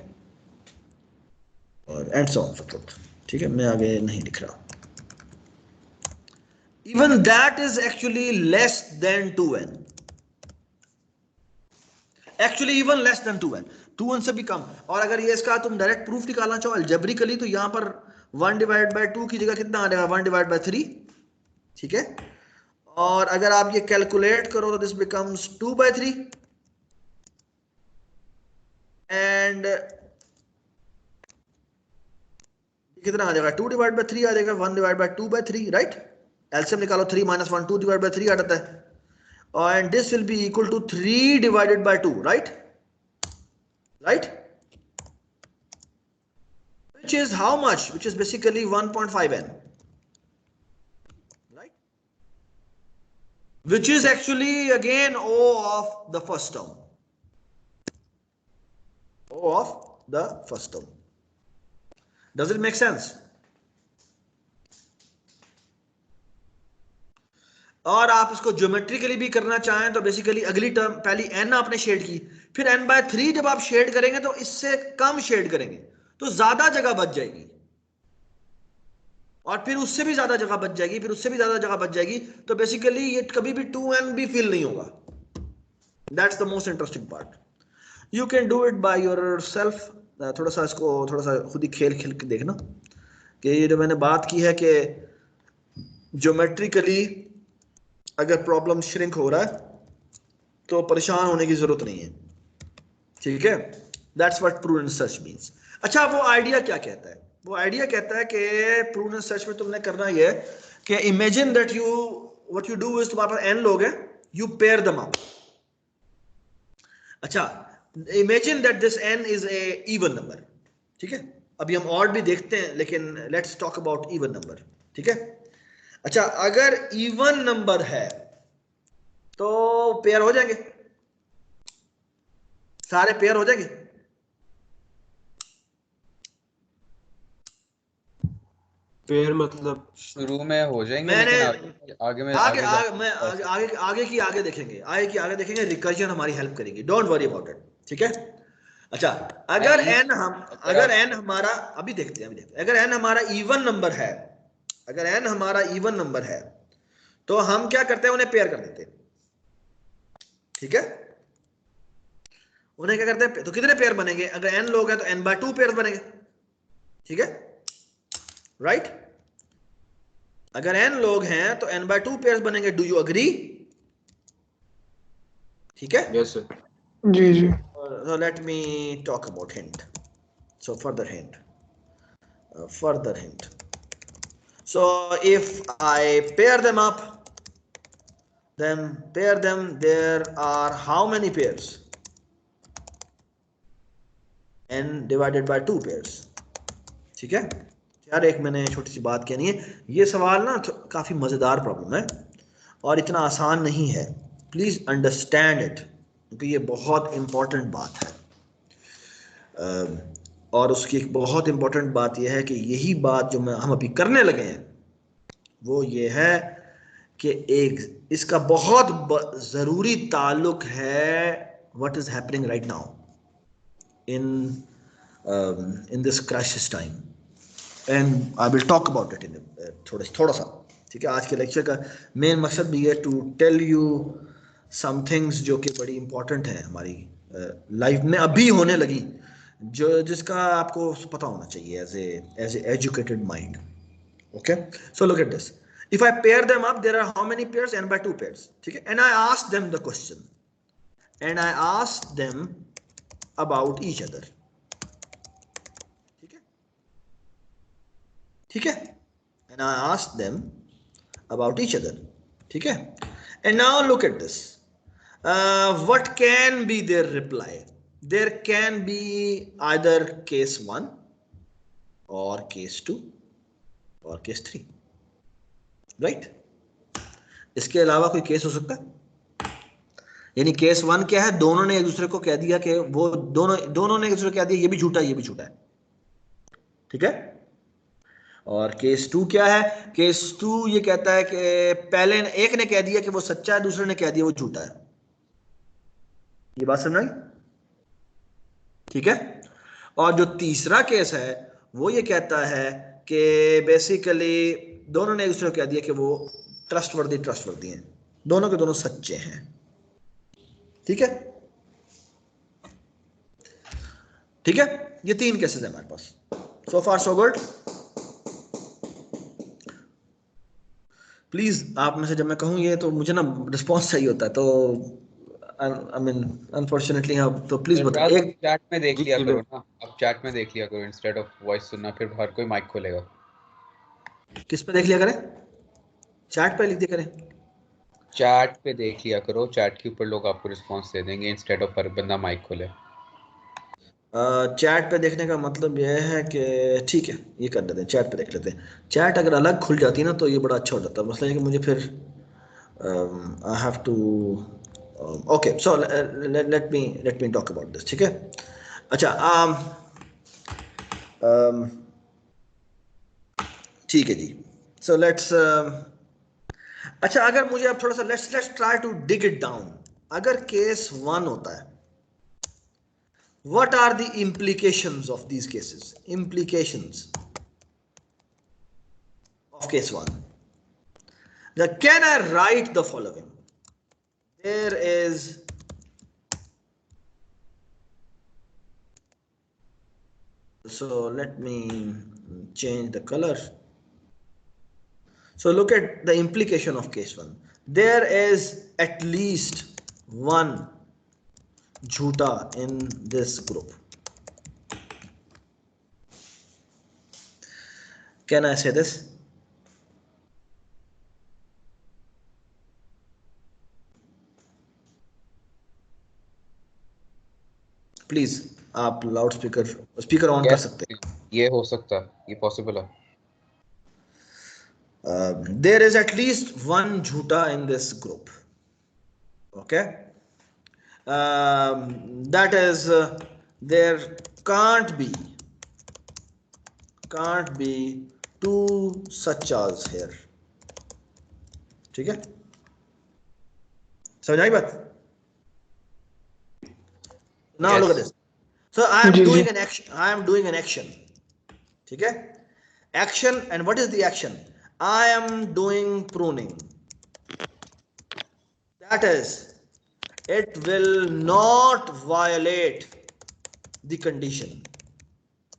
और and so on so fourth. ठीक है, मैं आगे नहीं लिख रहा. Even that is actually less than 2n, actually even less than 2n से भी कम. और अगर ये इसका तुम डायरेक्ट प्रूफ निकालना चाहो अलजेब्रिकली, तो यहाँ पर 1 डिवाइड बाय 2 की जगह कितना आ जाएगा, 1 डिवाइड बाय 3. ठीक है, और अगर आप ये कैलकुलेट करो तो दिस बिकम्स 2/3 एंड कितना आ जाएगा, 2/3 आ जाएगा, 1/2/3, राइट। एलसीएम निकालो, 3 - 1 2/3 आ जाता है, and this will be equal to 3/2, right? Which is how much? Which is basically 1.5n, right? Which is actually again O of the first term. O of the first term. Does it make sense? और आप इसको geometrically भी करना चाहें तो basically अगली term, पहली n आपने शेड की, फिर n/3 जब आप शेड करेंगे तो इससे कम शेड करेंगे तो ज्यादा जगह बच जाएगी, और फिर उससे भी ज्यादा जगह बच जाएगी, फिर उससे भी ज्यादा जगह बच जाएगी, तो बेसिकली ये कभी भी 2n भी फिल नहीं होगा। That's the most interesting part. You can do it by yourself. थोड़ा सा इसको थोड़ा सा खुद ही खेल खेल के देखना कि ये जो मैंने बात की है कि ज्योमेट्रिकली अगर प्रॉब्लम श्रिंक हो रहा है तो परेशान होने की जरूरत नहीं है, ठीक है। That's what prudent search means. अच्छा, वो आइडिया क्या कहता है? वो आइडिया कहता है कि प्रूडेंट सर्च में तुमने करना ये है कि imagine that you what you do is, तुम्हारे पास n लोग हैं, यू पेयर देम अप। अच्छा, imagine that this n is a even number, ठीक है। अभी हम ऑड भी देखते हैं, लेकिन let's talk about even number, ठीक है। अच्छा, अगर इवन नंबर है तो पेयर हो जाएंगे, सारे पेयर हो जाएंगे। पेयर मतलब शुरू में हो जाएंगे, मैंने लेकिन आगे की आगे देखेंगे, रिकर्जन हमारी हेल्प करेगी, डोंट वरी अबाउट इट, ठीक है। अच्छा, अगर n हमारा, अभी देखते हैं, अगर n हमारा इवन नंबर है, तो हम क्या करते हैं, उन्हें पेयर कर देते हैं, ठीक है। उन्हें क्या करते हैं, तो कितने पेयर बनेंगे? अगर n लोग हैं तो n/2 पेयर बनेंगे, ठीक है, राइट। अगर n लोग हैं तो n/2 पेयर बनेंगे। Do you agree? ठीक है। Yes sir. जी जी। So let me talk about hint. So further hint. So if I pair them up, then there are how many pairs? n divided by 2 pairs. ठीक है यार, एक मैंने छोटी सी बात कहनी है। ये सवाल ना काफी मजेदार प्रॉब्लम है और इतना आसान नहीं है, प्लीज अंडरस्टैंड इट, क्योंकि ये बहुत इंपॉर्टेंट बात है। और उसकी एक बहुत इंपॉर्टेंट बात यह है कि यही बात जो हम अभी करने लगे हैं वो ये है कि एक इसका बहुत ज़रूरी ताल्लुक है what is happening right now in this crisis time, and I will talk about it in थोड़ा सा, ठीक है। आज के लेक्चर का मेन मकसद भी है to tell you some things जो कि बड़ी इंपॉर्टेंट है हमारी लाइफ में अभी होने लगी, जो जिसका आपको पता होना चाहिए as a educated mind. Okay, so look at this, if I pair them up, there are how many pairs? n/2 pairs, ठीक है। and I ask them the question, and I ask them about each other, ठीक है, and I ask them about each other, ठीक है। and now look at this, what can be their reply? There can be either case 1 or case 2 or case 3, right. इसके अलावा कोई case हो सकता है? यानी केस 1 क्या है? दोनों ने एक दूसरे को कह दिया कि वो दोनों ने एक दूसरे को कह दिया ये भी झूठा है, ये भी झूठा है, ठीक है। और केस 2 क्या है? केस 2 ये कहता है कि पहले एक ने कह दिया कि वो सच्चा है, दूसरे ने कह दिया वो झूठा है। ये बात समझ आई? ठीक है। और जो तीसरा केस है वो ये कहता है कि बेसिकली दोनों ने एक दूसरे को कह दिया कि वो ट्रस्टवर्दी हैं, दोनों के दोनों सच्चे हैं, ठीक है। ठीक है, ये 3 केसेस है हमारे पास। सो फार सो गुड। प्लीज आप में से जब मैं कहूँ ये तो मुझे ना रिस्पॉन्स चाहिए होता है, तो आई मीन अनफॉर्चुनेटली हाँ, तो प्लीज बताओ इरशाद, एक। चैट में देख जी लिया जी करो ना, अब चैट में देख लिया करो इंस्टेड ऑफ वॉइस सुनना, फिर हर कोई माइक खोलेगा। किस पे देख लिया करें? चैट पे लिख दिया करें। चैट पे देख लिया करो, चैट के ऊपर लोग आपको रिस्पॉन्स दे देंगे इंस्टेड ऑफ हर बंदा माइक खोले। चैट पे देखने का मतलब यह है कि ठीक है ये कर लेते हैं, चैट पे देख लेते हैं। चैट अगर अलग खुल जाती है ना तो ये बड़ा अच्छा हो जाता है। मसला है कि मुझे फिर I have to okay, so let me talk about this, ठीक है? अच्छा ठीक है जी, सो लेट्स अच्छा अगर मुझे अब थोड़ा सा let's try to dig it down. अगर केस 1 होता है, what are the implications of these cases? Implications of case 1. Can I write the following? There is so let me change the color. So look at the implication of case 1. There is at least one jhuta in this group. Can I say this? Please आप loud speaker on कर सकते हैं। ये हो सकता है, ये possible है। There is at least one jhuta in this group. Okay, that is there can't be two sachas here. ठीक है, समझ आई बात? Now Yes. look at this. So I am ji, doing ji. an action. I am doing an action. ठीक है, action, and what is the action? I am doing pruning. That is, it will not violate the condition.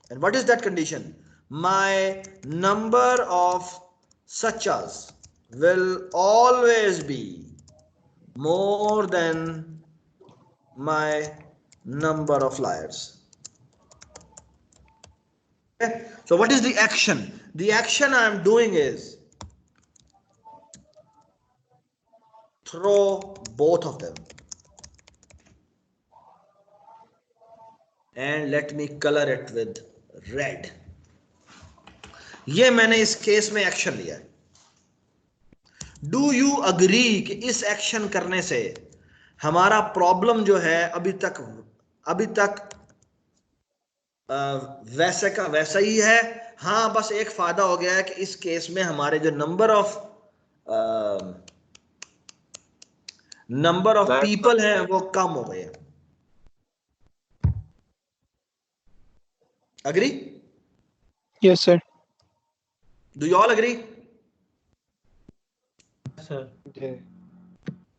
And what is that condition? My number of sachas will always be more than my number of liars. Okay? So what is the action? The action I am doing is throw both of them. And let me color it with red. ये मैंने इस case में action लिया है। Do you agree कि इस action करने से हमारा प्रॉब्लम जो है अभी तक वैसे का वैसा ही है? हाँ, बस एक फायदा हो गया है कि इस केस में हमारे जो नंबर ऑफ पीपल हैं वो कम हो गए हैं। Agree? Yes, sir. Do you all agree? sir.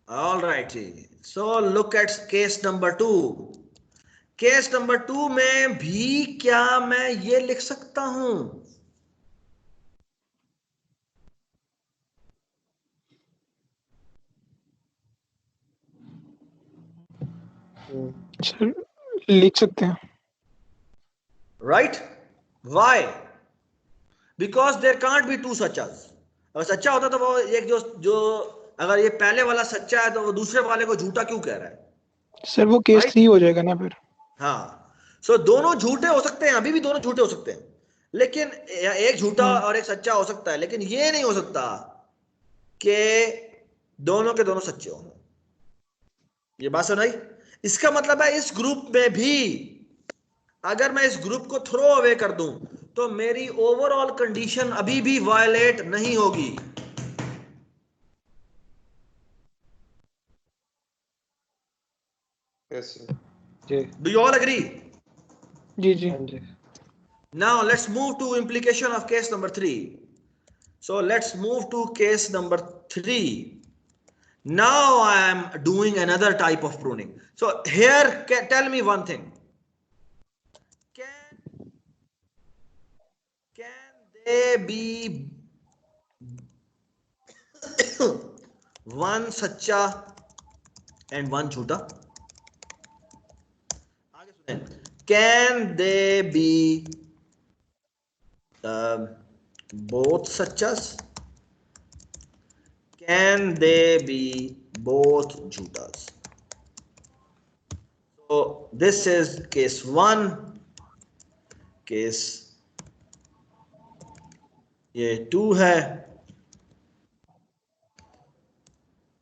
All right, so look at case number 2. Case number 2 में भी क्या मैं ये लिख सकता हूं? सर लिख सकते हैं. Right? Why? Because there can't be two सच्चास। अगर सच्चा होता तो वो एक जो अगर ये पहले वाला सच्चा है तो वो दूसरे वाले को झूठा क्यों कह रहा है? सर वो केस Right? 3 हो जाएगा ना फिर. हाँ, सो दोनों झूठे हो सकते हैं, अभी भी दोनों झूठे हो सकते हैं, लेकिन एक झूठा और एक सच्चा हो सकता है, लेकिन ये नहीं हो सकता कि दोनों के दोनों सच्चे हों। ये बात सुनाई? इसका मतलब है इस ग्रुप में भी अगर मैं इस ग्रुप को थ्रो अवे कर दूं तो मेरी ओवरऑल कंडीशन अभी भी वायलेट नहीं होगी। Yes, sir. जी. Do you all agree? जी जी. हाँ जी. Now let's move to implication of case number 3. So let's move to case number 3. Now I am doing another type of pruning. So here, tell me one thing. Can they be one सच्चा and one झूठा. आगे सुने. Can they B both सच्चास? Can they be both jhutas? So this is case 1. Case ये 2 है,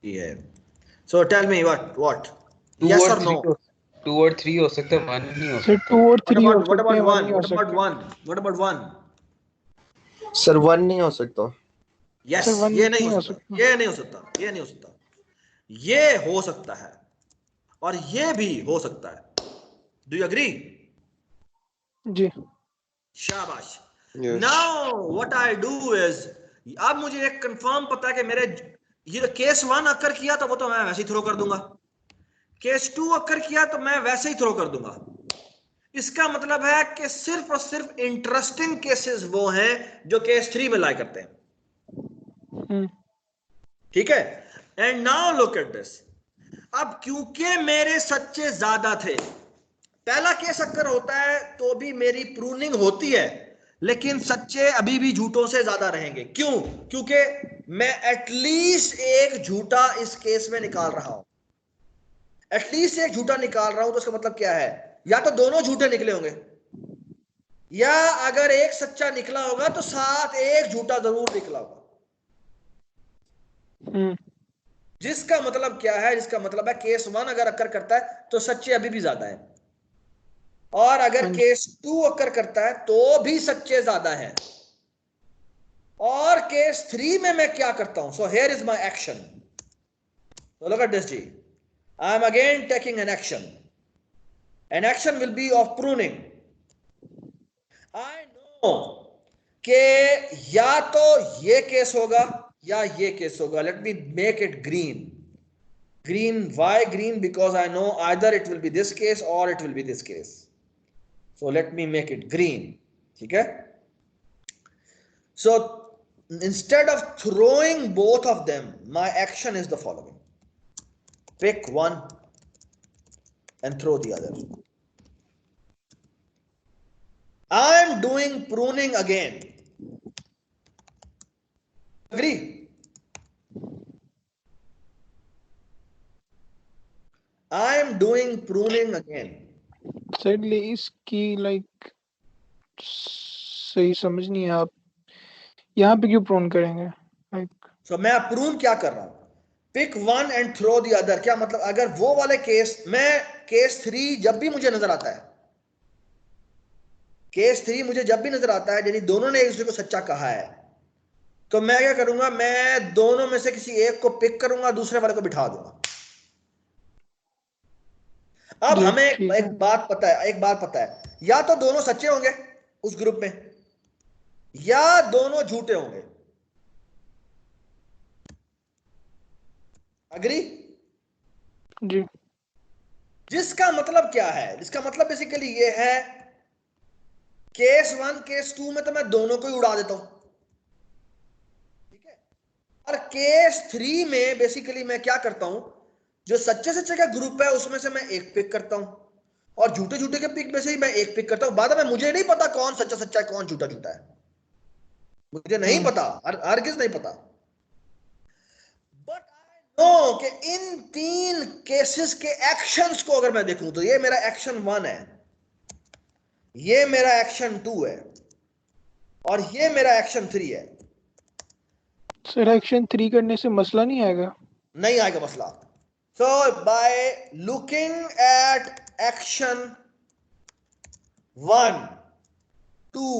ये. So tell me what? Two Yes और or no? three हो- 2 और 3 हो सकते हैं, 1 नहीं हो सर सकता. 2 और What 3 हो about सकते हैं, 1 1? नहीं हो What about सकते. 1? What about 1? सर 1 नहीं हो सकता. Yes, सर 1 ये नहीं नहीं हो हो सकता. सकता. ये नहीं हो सकता. ये नहीं हो सकता. ये हो सकता है और ये भी हो सकता है. Do you agree? जी. शाबाश. Yes. Now what I do is, अब मुझे एक कंफर्म पता है कि मेरे ये केस 1 अकर किया तो वो तो मैं वैसे ही थ्रो कर दूंगा. केस 2 अकर किया तो मैं वैसे ही थ्रो कर दूंगा. इसका मतलब है कि सिर्फ और सिर्फ इंटरेस्टिंग केसेस वो हैं जो केस 3 में लाई करते हैं. ठीक है. And now look at this. अब क्योंकि मेरे सच्चे ज्यादा थे, पहला केस अक्कर होता है तो भी मेरी प्रूनिंग होती है, लेकिन सच्चे अभी भी झूठों से ज्यादा रहेंगे. क्यों? क्योंकि मैं एटलीस्ट एक झूठा इस केस में निकाल रहा हूं. एटलीस्ट एक झूठा निकाल रहा हूं तो इसका मतलब क्या है? या तो दोनों झूठे निकले होंगे, या अगर एक सच्चा निकला होगा तो साथ एक झूठा जरूर निकला होगा. जिसका मतलब क्या है? जिसका मतलब है केस 1 अगर अकर करता है तो सच्चे अभी भी ज्यादा है, और अगर केस 2 अकर करता है तो भी सच्चे ज्यादा है. और केस 3 में मैं क्या करता हूं? So here is my action. So look at this, G. I am again taking an action. An action will be of pruning. I know कि या तो ये केस होगा या ये केस होगा. Let me make it green. Green. Why green? Because I know either it will be this case or it will be this case. So let me make it green. ठीक है? So instead of throwing both of them, my action is the following. Pick one and throw the other. I am doing pruning again. Agree? I am doing pruning again. Sir इसकी like सही समझ नहीं है. आप यहाँ पे क्यों prone करेंगे? लाइक So मैं प्रून क्या कर रहा हूं? Pick one and throw the other. क्या मतलब? अगर वो वाले केस, मैं केस 3 जब भी मुझे नजर आता है, केस 3 मुझे जब भी नजर आता है, यानी दोनों ने एक दूसरे को सच्चा कहा है, तो मैं क्या करूंगा? मैं दोनों में से किसी एक को पिक करूंगा, दूसरे वाले को बिठा दूंगा. अब हमें एक बात पता है, या तो दोनों सच्चे होंगे उस ग्रुप में, या दोनों झूठे होंगे. अग्री? जी. जिसका मतलब क्या है? जिसका मतलब बेसिकली ये है, केस 1 केस 2 में तो मैं दोनों को ही उड़ा देता हूं. ठीक है. और केस 3 में बेसिकली मैं क्या करता हूं? जो सच्चे सच्चे का ग्रुप है उसमें से मैं एक पिक करता हूं, और झूठे झूठे के पिक में से ही मैं एक पिक करता हूं. बाद में मुझे नहीं पता कौन सच्चा सच्चा है, कौन झूठा झूठा है. मुझे नहीं पता, हरगिज नहीं पता. बट आई नो कि इन 3 केसेस के एक्शंस को अगर मैं देखूं तो ये मेरा एक्शन 1 है, ये मेरा एक्शन 2 है, और ये मेरा एक्शन 3 है. सर एक्शन 3 करने से मसला नहीं आएगा? नहीं आएगा मसला. So by looking at action 1, 2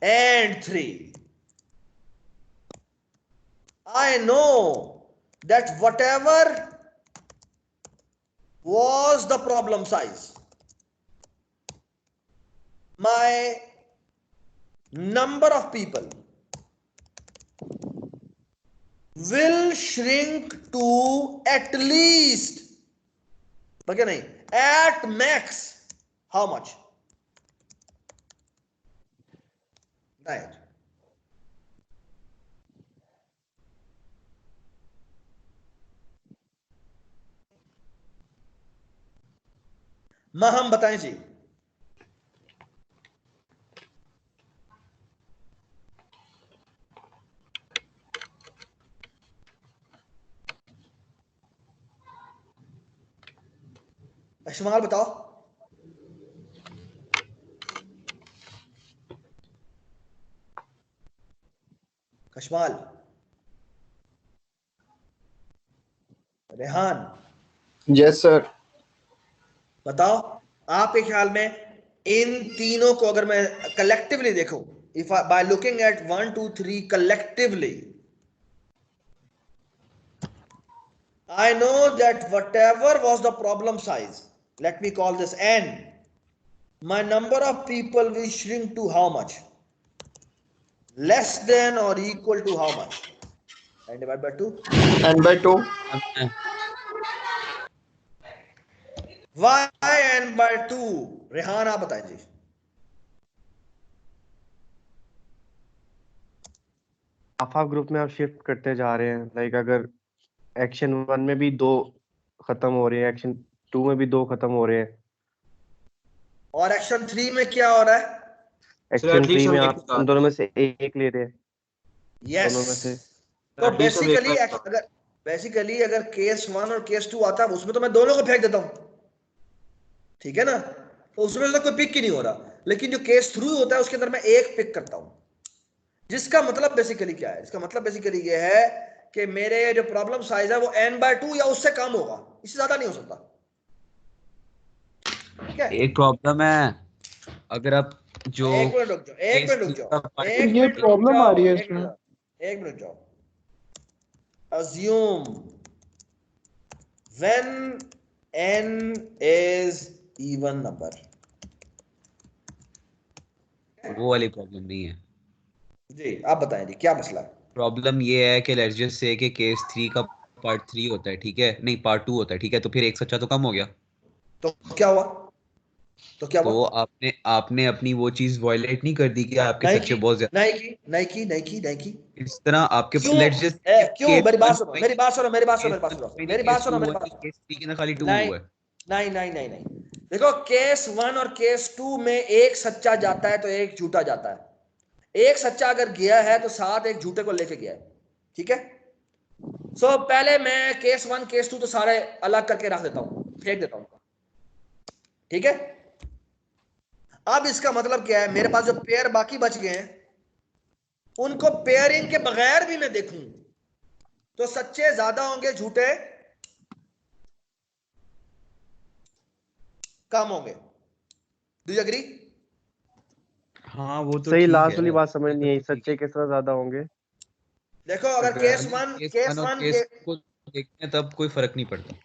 and 3, I know that whatever was the problem size, my number of people will shrink to at least, okay, nahi, at max how much? 9. Maham बताएं जी। अशमाल बताओ। कशमाल, रेहान यस सर। बताओ, आपके ख्याल में इन तीनों को अगर मैं कलेक्टिवली देखूं, if by looking at 1 2 3 collectively, I know that whatever was the problem size, let me call this n, my number of people will shrink to how much? Less than or equal to how much? n divided by 2. n by 2. Why n by 2? Rehan आप बताएं जी। Half group में आप shift करते जा रहे हैं, like अगर action 1 में भी 2 खत्म हो रहे हैं, एक्शन 2 में भी 2 खत्म हो रहे हैं, और एक्शन 3 में क्या हो रहा है? एक्शन 3 एटलीस्ट में हम आप उन दोनों में से एक ले रहे हैं। यस, दोनों में से तो एटलीस्ट हम एक बेसिकली अगर केस 1 और केस 2 आता है उसमें तो मैं दोनों को फेंक देता हूं, ठीक है ना, तो उसमें तो कोई पिक ही नहीं हो रहा। लेकिन जो केस 3 होता है उसके अंदर मैं एक पिक करता हूं, जिसका मतलब बेसिकली क्या है? इसका मतलब बेसिकली ये है कि मेरे जो प्रॉब्लम साइज है वो n by 2 या उससे कम होगा, इससे ज्यादा नहीं हो सकता। ठीक है, एक प्रॉब्लम है, अगर आप जो एक मिनट रुक जाओ, एक मिनट रुक जाओ, एक ये मिनट रुक प्रॉब्लम आ जाओ, रही है एक इसमें। मिनट, एक मिनट जाओ। assume when n is even number, वो वाली प्रॉब्लम नहीं है। जी आप बताएं जी क्या मसला है? प्रॉब्लम ये है कि लेट्स जस्ट से कि केस 3 का पार्ट 3 होता है, ठीक है, नहीं पार्ट 2 होता है, ठीक है, तो फिर एक सच्चा तो कम हो गया। तो क्या हुआ? तो क्या हुआ? तो आपने अपनी वो चीज वायलेट नहीं कर दी कि आपके नहीं सच्चे की, बहुत ज्यादा। नहीं की। इस तरह आपके क्यों? लेट्स जस्ट क्यों? मेरी बात सुनो, मेरी बात सुनो, मेरी बात सुनो, मेरी बात सुनो, मेरी बात केस सुनो, 2 मेरी हुआ बात है, सुनो। केस 3 के ना खाली 2 नहीं हुआ है। नहीं, देखो केस 1 और केस 2 में एक सच्चा जाता है तो एक झूठा जाता है। एक सच्चा अगर गया है तो साथ एक झूठे को लेके गया है, ठीक है। सो पहले मैं केस 1 केस 2 तो सारे अलग करके रख देता हूं, फेंक देता हूं, ठीक है। अब इसका मतलब क्या है? मेरे पास जो पेयर बाकी बच गए हैं उनको पेयरिंग के बगैर भी मैं देखूं तो सच्चे ज्यादा होंगे, झूठे कम होंगे। Do you agree? हाँ वो तो सही, ठीक लास्ट वाली है, बात समझ नहीं आई, सच्चे किस तरह ज्यादा होंगे। देखो अगर अगर केस हम 1 केस केस 1 और 1 केस को देखते हैं तब कोई फर्क नहीं पड़ता।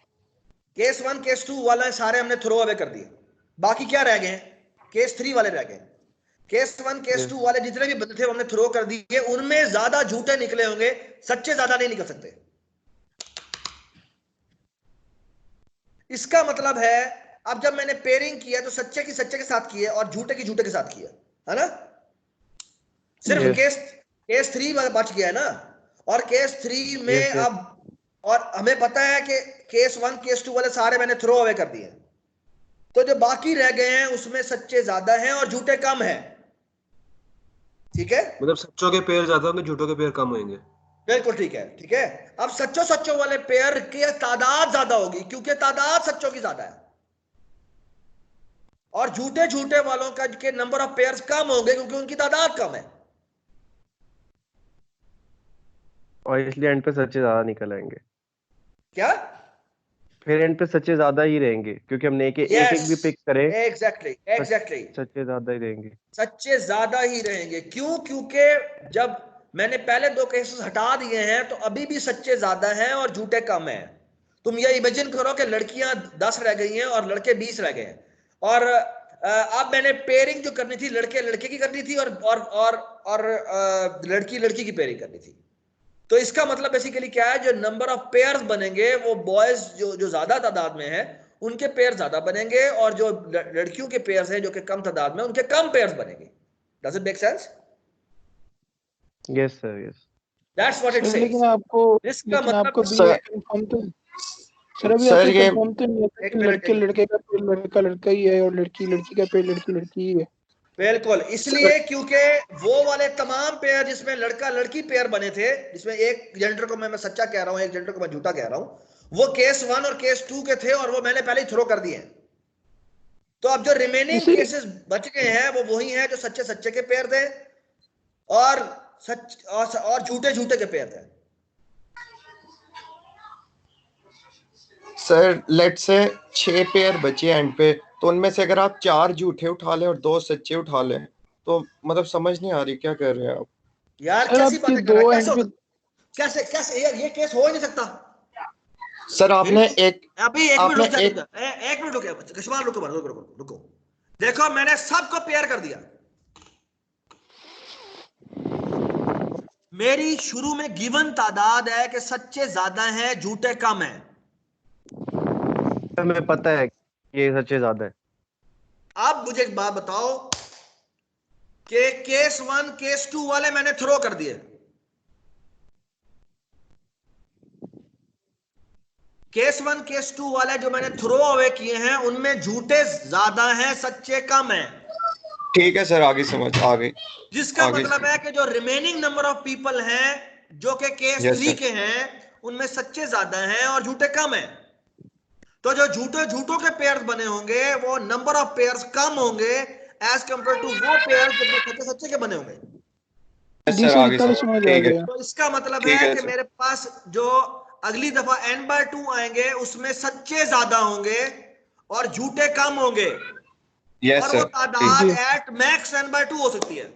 केस 1 केस 2 वाला सारे हमने थ्रो अवे कर दिए, बाकी क्या रह गए हैं? केस 3 वाले रह गए। केस 1 केस 2 वाले जितने भी बंदे थे हमने थ्रो कर दिए, उनमें ज्यादा झूठे निकले होंगे, सच्चे ज्यादा नहीं निकल सकते। इसका मतलब है अब जब मैंने पेयरिंग किया तो सच्चे की सच्चे के साथ किए और झूठे की झूठे के साथ किया, है ना। सिर्फ Yes. केस 3 बच गया है ना। और केस 3 में Yes, yes. अब और हमें पता है कि केस 1 केस 2 वाले सारे मैंने थ्रो अवे कर दिए, तो जो बाकी रह गए हैं उसमें सच्चे ज्यादा हैं और झूठे कम हैं, ठीक है। मतलब सच्चों के पेयर ज्यादा होंगे, झूठों के पेयर कम होंगे। बिल्कुल ठीक है, ठीक है। अब सच्चों वाले पेयर की तादाद ज्यादा होगी क्योंकि तादाद सच्चों की ज्यादा है, और झूठे वालों का के नंबर ऑफ पेयर्स कम होंगे क्योंकि उनकी तादाद कम है। और इसलिए एंड पे सच्चे ज्यादा निकल आएंगे। क्या? फिर एंड पे सच्चे ज्यादा ही रहेंगे क्योंकि हमने एक एक भी पिक करे, एग्जैक्टली सच्चे ज्यादा ही रहेंगे। सच्चे ज्यादा ही रहेंगे। क्यों? क्योंकि जब मैंने पहले 2 केसेस हटा दिए हैं तो अभी भी सच्चे ज्यादा हैं और झूठे कम हैं। तुम ये इमेजिन करो कि लड़कियां 10 रह गई हैं और लड़के 20 रह गए हैं, और अब मैंने पेयरिंग जो करनी थी लड़के लड़के की करनी थी और लड़की लड़की की पेयरिंग करनी थी। तो इसका मतलब बेसिकली क्या है? जो नंबर ऑफ पेयर्स बनेंगे वो बॉयज जो ज्यादा तादाद में है उनके पेयर ज्यादा बनेंगे, और जो लड़कियों के पेयर्स हैं जो कि कम तादाद में उनके कम पेयर्स बनेंगे। Does it make sense? Yes sir, yes. That's what it sir says. लेकिन आपको इसका भी मतलब ये कंफर्म तो सर अभी सर आपको ये कंफर्म तो नहीं है एक कि मिनट, लड़के एक मिनट। लड़के का पेड़ लड़का लड़का ही है और लड़की लड़की का पेड़ लड़की लड़की ही है। बिल्कुल, इसलिए क्योंकि वो वाले तमाम पेयर जिसमें लड़का लड़की पेयर बने थे, जिसमें एक जेंडर को मैं सच्चा कह रहा हूं, एक जेंडर को मैं झूठा कह रहा हूं, वो केस 1 और केस 2 के थे और वो मैंने पहले ही थ्रो कर दिए हैं। तो अब जो रिमेनिंग इसी केसेस बच गए हैं वो वही हैं जो सच्चे सच्चे के पेयर थे और सच और झूठे झूठे के पेयर थे। सर लेट से 6 पेयर बचे एंड पे, तो उनमें से अगर आप 4 झूठे उठा लें और 2 सच्चे उठा लें तो मतलब समझ नहीं आ रही क्या कर रहे हैं आप। यार सर कैसी आपके बातें कर रहा है, दो कैसे एंड पे कैसे कैसे ये केस हो ही नहीं सकता। सर आपने एक अभी एक मिनट रुक जा, एक एक मिनट रुक, कश्मीर रुको रुको रुको रुको। देखो मैंने सबको पेयर कर दिया। मेरी शुरू में गिवन तादाद है कि सच्चे ज्यादा हैं झूठे कम हैं। हमें पता है कि ये सच्चे ज्यादा है। अब मुझे एक बात बताओ कि केस 1 केस 2 वाले मैंने थ्रो कर दिए, केस 1 केस 2 वाले जो मैंने थ्रो अवे किए हैं उनमें झूठे ज्यादा हैं सच्चे कम हैं। ठीक है सर, आगे समझ आ गई। जिसका आगे मतलब है कि जो रिमेनिंग नंबर ऑफ पीपल हैं जो कि केस यस 3 सर, के हैं उनमें सच्चे ज्यादा हैं और झूठे कम हैं। तो जो झूठे झूठों के पेयर्स बने होंगे वो नंबर ऑफ पेयर्स कम होंगे एज कंपेयर टू वो पेयर्स जो सच्चे सच्चे के बने होंगे। यस जी सर सर आगे इतना तो समझ, समझ आ ठीक है गया। तो इसका मतलब ठीक है है कि सर। मेरे पास जो अगली दफा n/2 आएंगे उसमें सच्चे ज्यादा होंगे और झूठे कम होंगे यस और वो सर ठीक। तादाद जी एट मैक्स n/2 हो सकती है।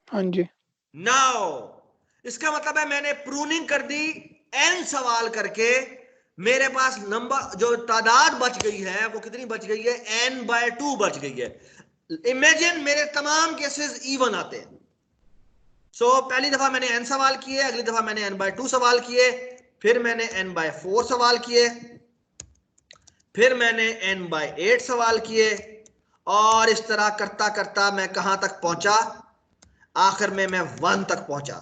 हाँ जी नाउ इसका मतलब है मैंने प्रूनिंग कर दी n सवाल करके, मेरे पास नंबर जो तादाद बच गई है वो कितनी बच गई है, n/2 बच गई है। इमेजिन मेरे तमाम केसेस इवन आते हैं। पहली दफा मैंने n सवाल किए, अगली दफा मैंने n/2 सवाल किए, फिर मैंने n/4 सवाल किए, फिर मैंने n/8 सवाल किए और इस तरह करता करता मैं कहां तक पहुंचा, आखिर में मैं 1 तक पहुंचा।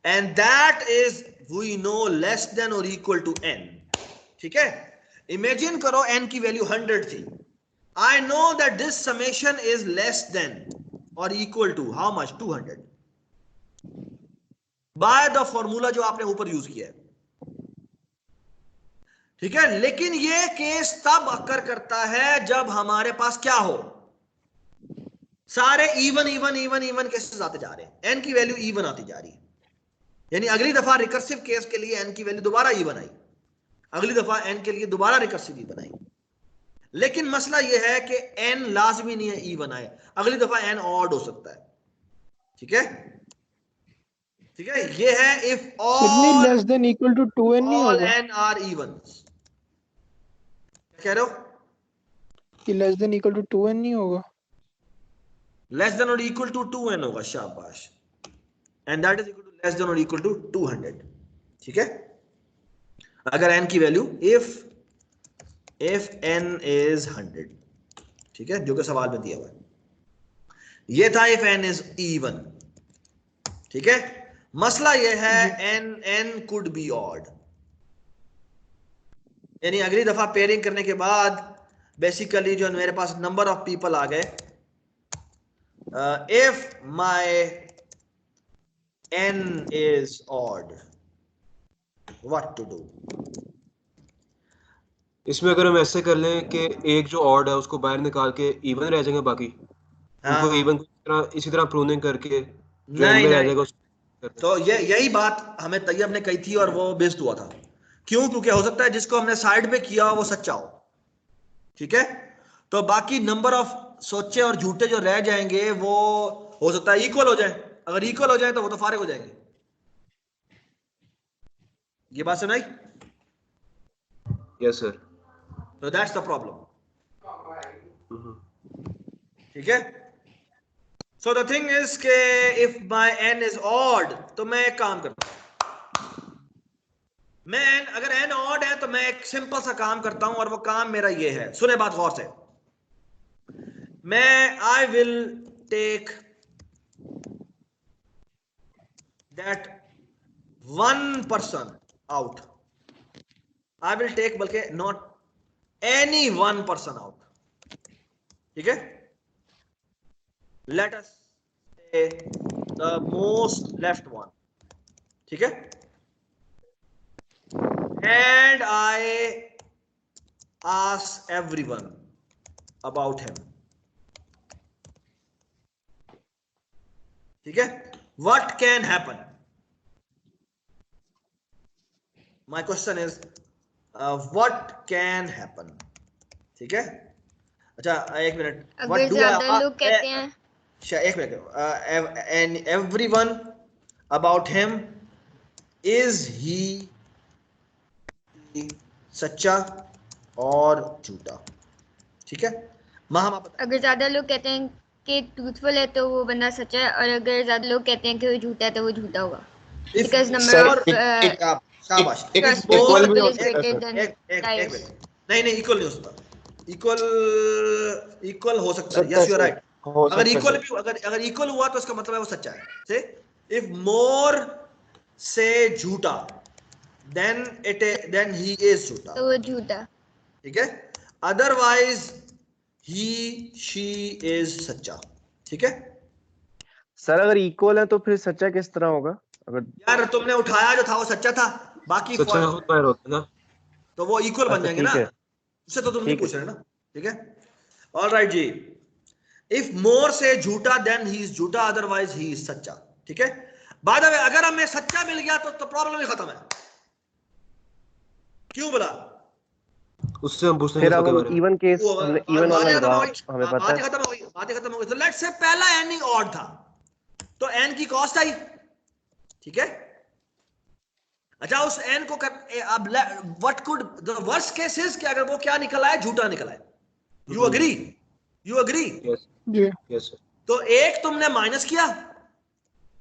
And that is we know less than और इक्वल टू n। ठीक है, इमेजिन करो n की वैल्यू 100 थी। I know that this summation is less than और equal to how much, 200 by the formula जो आपने ऊपर यूज किया है। ठीक है, लेकिन ये केस तब अकर करता है जब हमारे पास क्या हो, सारे even even even even cases आते जा रहे हैं, n की वैल्यू इवन आती जा रही है। यानी अगली दफा रिकर्सिव केस के लिए n की वैल्यू दोबारा इवन आई, अगली दफा n के लिए दोबारा रिकर्सिव इवन आई। लेकिन मसला यह है कि n लाजमी नहीं है इवन आए, अगली दफा n ऑड हो सकता है। ठीक है, ठीक है, ये है इफ सर नहीं all less than equal to 2n नहीं ऑल होगा n आर इवन। कह रहे हो कि less than equal to 2n नहीं होगा। लेस देन और इक्वल टू 2n होगा, शाबाश, and that is equal to less than और इक्वल टू 200। ठीक है, अगर n की वैल्यू इफ n इज 100, ठीक है, जो कि सवाल में दिया हुआ है, ये था इफ n इज इवन। ठीक है, मसला ये है n कुड बी ऑड, यानी अगली दफा पेयरिंग करने के बाद बेसिकली जो मेरे पास नंबर ऑफ पीपल आ गए, if my n is odd, what to do? इसमें अगर हम ऐसे कर लें कि एक जो ऑड है उसको बाहर निकाल के इवन रह जाएंगे, बाकी उनको हाँ, इवन इसी तरह प्रूनिंग करके जो एंड नहीं में रह नहीं, जाएगा उसको तो यही बात हमें तैयब ने कही थी और वो बेस्ट हुआ था। क्यों? क्योंकि हो सकता है जिसको हमने साइड पे किया वो सच्चा हो। ठीक है, तो बाकी नंबर ऑफ सोचे और झूठे जो रह जाएंगे वो हो सकता है इक्वल हो जाए, अगर इक्वल हो जाए तो वो तो फारिग हो जाएंगे। ये बात सुनाई? Yes sir. तो दैट्स द प्रॉब्लम। ठीक है, सो द थिंग इज के if my n is odd तो मैं एक काम करता हूं, मैं अगर n ऑड है तो मैं एक सिंपल सा काम करता हूं और वो काम मेरा ये है, सुने बात गौर से, मैं I will take that 1 person out, I will take बल्कि not any one person out, ठीक है। लेट अस से द मोस्ट लेफ्ट वन, ठीक है, and I ask everyone about him, ठीक है। what can happen, my question is what can happen, ठीक है। अच्छा एक मिनट, अगर ज्यादा लोग कहते हैं, एक minute, and everyone about him, is he सच्चा और झूठा, ठीक है। अगर ज्यादा लोग कहते हैं कि ट्रूथफुल है तो वो बंदा सच्चा है, और अगर ज्यादा लोग कहते हैं कि वो झूठा है तो वो झूठा होगा, बिकॉज़ नंबर ऑफ शाबाश, इक्वल भी हो सकता है, नहीं इक्वल नहीं हो सकता, इक्वल हो सकता है, यस यू आर राइट। अगर इक्वल भी अगर इक्वल हुआ तो इसका मतलब है वो सच्चा है। से इफ मोर से झूठा then he is झूठा, तो वो झूठा, ठीक है। अदरवाइज he she is सच्चा, ठीक है। सर अगर इक्वल है तो फिर सच्चा किस तरह होगा? अगर यार तुमने उठाया जो था वो सच्चा था, बाकी सच्चा होता है ना, तो वो इक्वल बन जाएंगे ना, उससे तो तुम नहीं पूछ रहे ना, ठीक है। ऑल राइट जी, इफ मोर से झूठा देन ही इज झूठा, अदरवाइज ही इज सच्चा, ठीक है। बाय द वे अगर हमें सच्चा मिल गया तो प्रॉब्लम ही खत्म है। क्यों बोला? उससे हम पूछते हैं फिर अब इवन केस हमने इवन वाला लगा, हमें पता है बातें खत्म हो गई। तो लेट्स से पहला एन ही ऑड था तो एन की कॉस्ट आई, ठीक है। अच्छा उस एन को अब what could the worst case is कि अगर वो क्या निकला है, झूठा निकला है। You agree? You agree? Yes sir. तो एक तुमने माइनस किया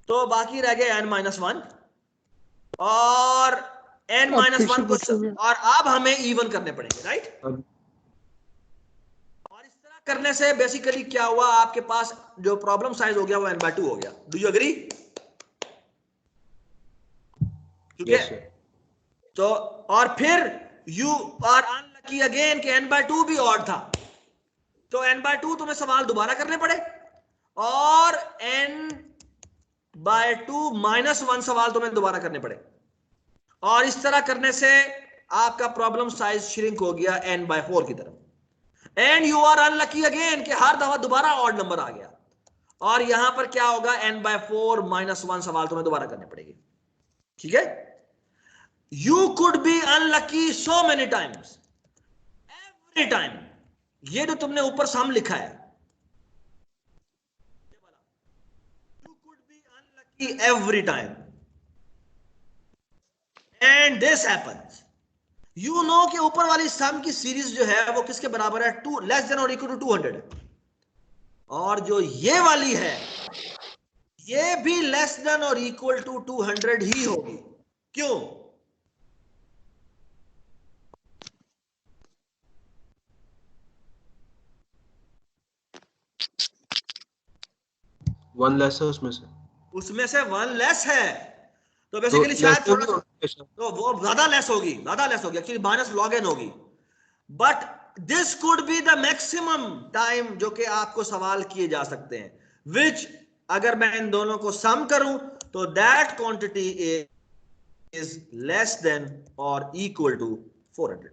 तो बाकी रह गए n-1 और n-1 को, और अब हमें इवन करने पड़ेंगे, राइट। और इस तरह करने से बेसिकली क्या हुआ, आपके पास जो प्रॉब्लम साइज हो गया वो n/2 हो गया। Do you agree? ठीक है। तो और फिर यू आर अनलकी अगेन कि n/2 भी ऑड था, तो n/2 तुम्हें सवाल दोबारा करने पड़े और n/2 -1 सवाल तुम्हें दोबारा करने पड़े, और इस तरह करने से आपका प्रॉब्लम साइज श्रिंक हो गया n/4 की तरफ। And you are unlucky again कि हर दफा दोबारा ऑड नंबर आ गया, और यहां पर क्या होगा, n/4 -1 सवाल तुम्हें दोबारा करने पड़ेगी, ठीक है। You could be unlucky so many times, every time. ये जो तुमने ऊपर सम लिखा है, you could be unlucky every time, and this happens. You know कि ऊपर वाली सम की सीरीज जो है वो किसके बराबर है, 2 लेस देन और इक्वल टू 200, और जो ये वाली है ये भी लेस देन और इक्वल टू 200 ही होगी। क्यों? वन लेस है उसमें से 1 लेस है, तो बेसिकली शायद थोड़ा सा तो वो ज्यादा लेस होगी एक्चुअली माइनस log n होगी, but this could be the maximum time जो कि आपको सवाल किए जा सकते हैं, विच अगर मैं इन दोनों को सम करूं तो that quantity is less than और इक्वल टू 400,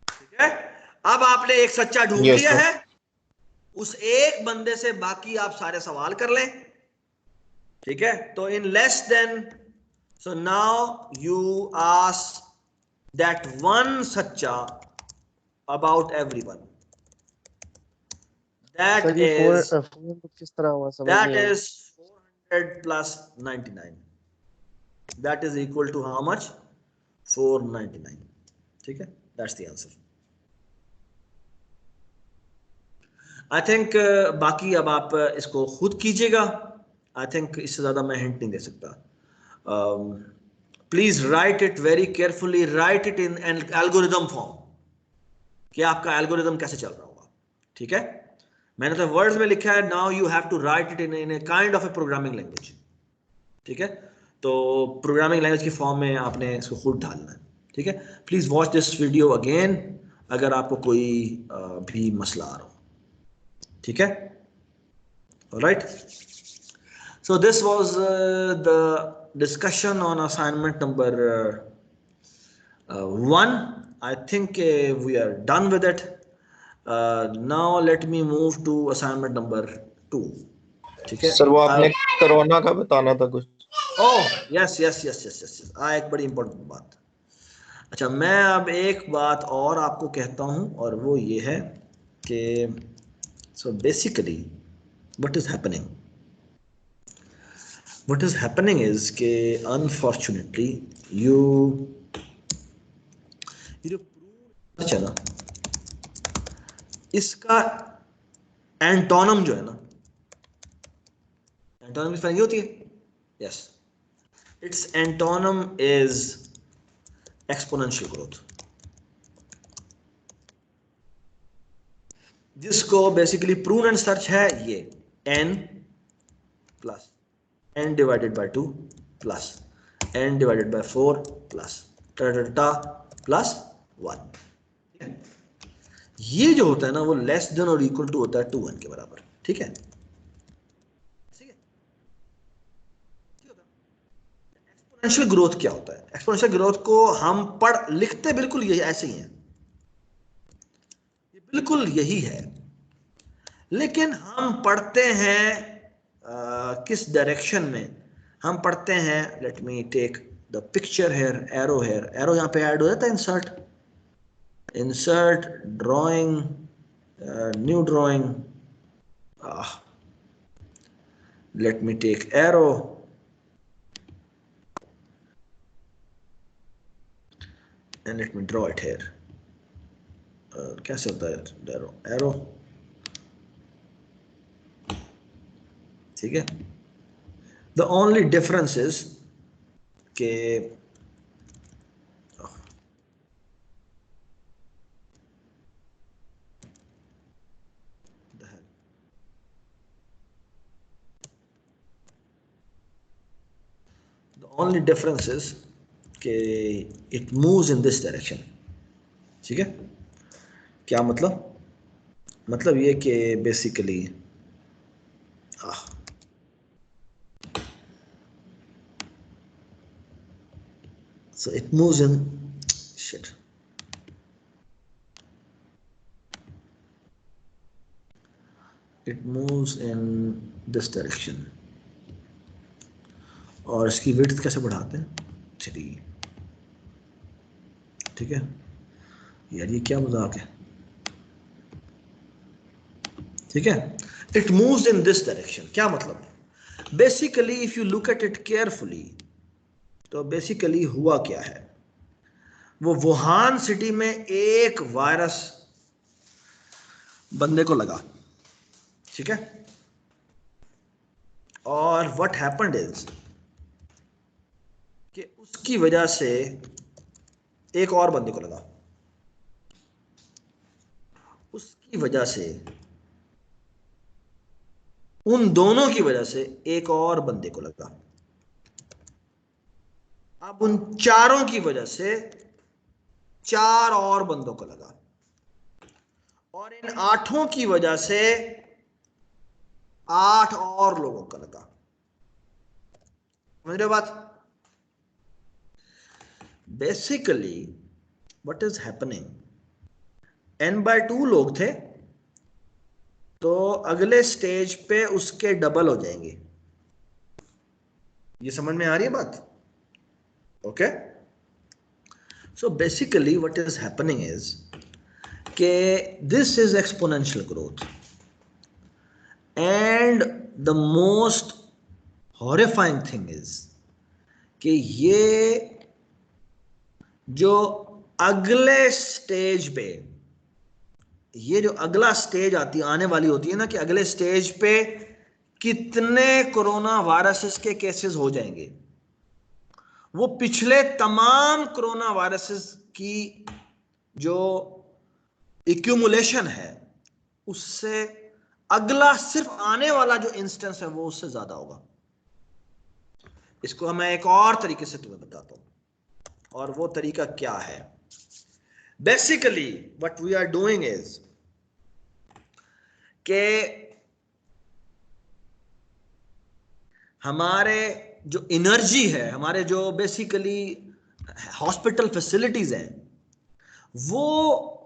ठीक है। अब आपने एक सच्चा ढूंढ लिया है, उस एक बंदे से बाकी आप सारे सवाल कर लें, ठीक है। तो इन less than, so now you ask that one सच्चा अबाउट एवरीवन, दैट इज किस तरह हुआ समझ that is 400 plus 99, that is equal to how much, 499, ठीक है। That's the answer. I think बाकी अब आप इसको खुद कीजिएगा। आई थिंक इससे ज्यादा मैं हिंट नहीं दे सकता। Please right it very carefully, right it in an algorithm form कि आपका एल्गोरिदम कैसे चल रहा होगा, ठीक है। मैंने तो वर्ड्स में लिखा है, now you have to write it in a kind of a programming language, ठीक है। तो प्रोग्रामिंग लैंग्वेज की फॉर्म में आपने इसको खुद डालना है, ठीक है। Please watch this video again अगर आपको कोई भी मसला आ रहा हो, ठीक है। Right, so this was the discussion on assignment number 1. I think we are done with it. Now let me move to assignment number 2. ठीक है सर वो आपने कोरोना का बताना था कुछ। Oh yes yes yes yes yes, एक बड़ी इंपॉर्टेंट बात। अच्छा, मैं अब एक बात और आपको कहता हूं और वो ये है कि so basically what is happening is कि unfortunately you अच्छा ना, इसका एंटोनम जो है ना, एंटोनम की स्पेलिंग होती है, yes, it's antonym is exponential growth, जिसको बेसिकली प्रूव एंड सर्च है ये n plus n divided by 2 plus n divided by 4 plus plus 1। ये जो होता है ना वो लेस देन और इक्वल टू होता है 2n के बराबर, ठीक है। एक्सपोनेंशियल ग्रोथ क्या होता है? एक्सपोनेंशियल ग्रोथ को हम लिखते बिल्कुल यही ऐसे ही हैं, ये बिल्कुल यही है, लेकिन हम पढ़ते हैं किस डायरेक्शन में? हम पढ़ते हैं, let me take the picture here, arrow here, arrow यहाँ पे ऐड हो जाता है, insert drawing, new drawing, let me take arrow, and let me draw it here. कैसे होता है एरो, ठीक है। The only difference is के the only difference is कि it moves in this direction, ठीक है। क्या मतलब ये कि basically so it moves in it moves in this direction, और इसकी विड्थ कैसे बढ़ाते हैं? 3, ठीक है यार, ये क्या मजाक है, ठीक है। It moves in this direction, क्या मतलब? Basically if you look at it carefully, तो बेसिकली हुआ क्या है, वो वुहान सिटी में एक वायरस बंदे को लगा, ठीक है, और व्हाट हैपेंड इज कि उसकी वजह से एक और बंदे को लगा, उसकी वजह से, उन दोनों की वजह से एक और बंदे को लगा, अब उन चारों की वजह से 4 और बंदों को लगा, और इन 8 की वजह से 8 और लोगों को लगा। समझ रहे हो बात? Basically what is happening, n/2 लोग थे, तो अगले स्टेज पे उसके डबल हो जाएंगे। ये समझ में आ रही है बात? Okay, so basically what is happening is के this is exponential growth, and the most horrifying thing is कि ये जो अगले स्टेज पे, ये जो अगला स्टेज आने वाली होती है ना, कि अगले स्टेज पे कितने कोरोना वायरसेस के केसेस हो जाएंगे, वो पिछले तमाम कोरोना वायरसेस की जो एक्यूमुलेशन है उससे अगला सिर्फ आने वाला जो इंस्टेंस है वो उससे ज्यादा होगा। इसको मैं एक और तरीके से तुम्हें बताता हूं, और वो तरीका क्या है। Basically what we are doing is के हमारे जो एनर्जी है, हमारे जो बेसिकली हॉस्पिटल फैसिलिटीज हैं, वो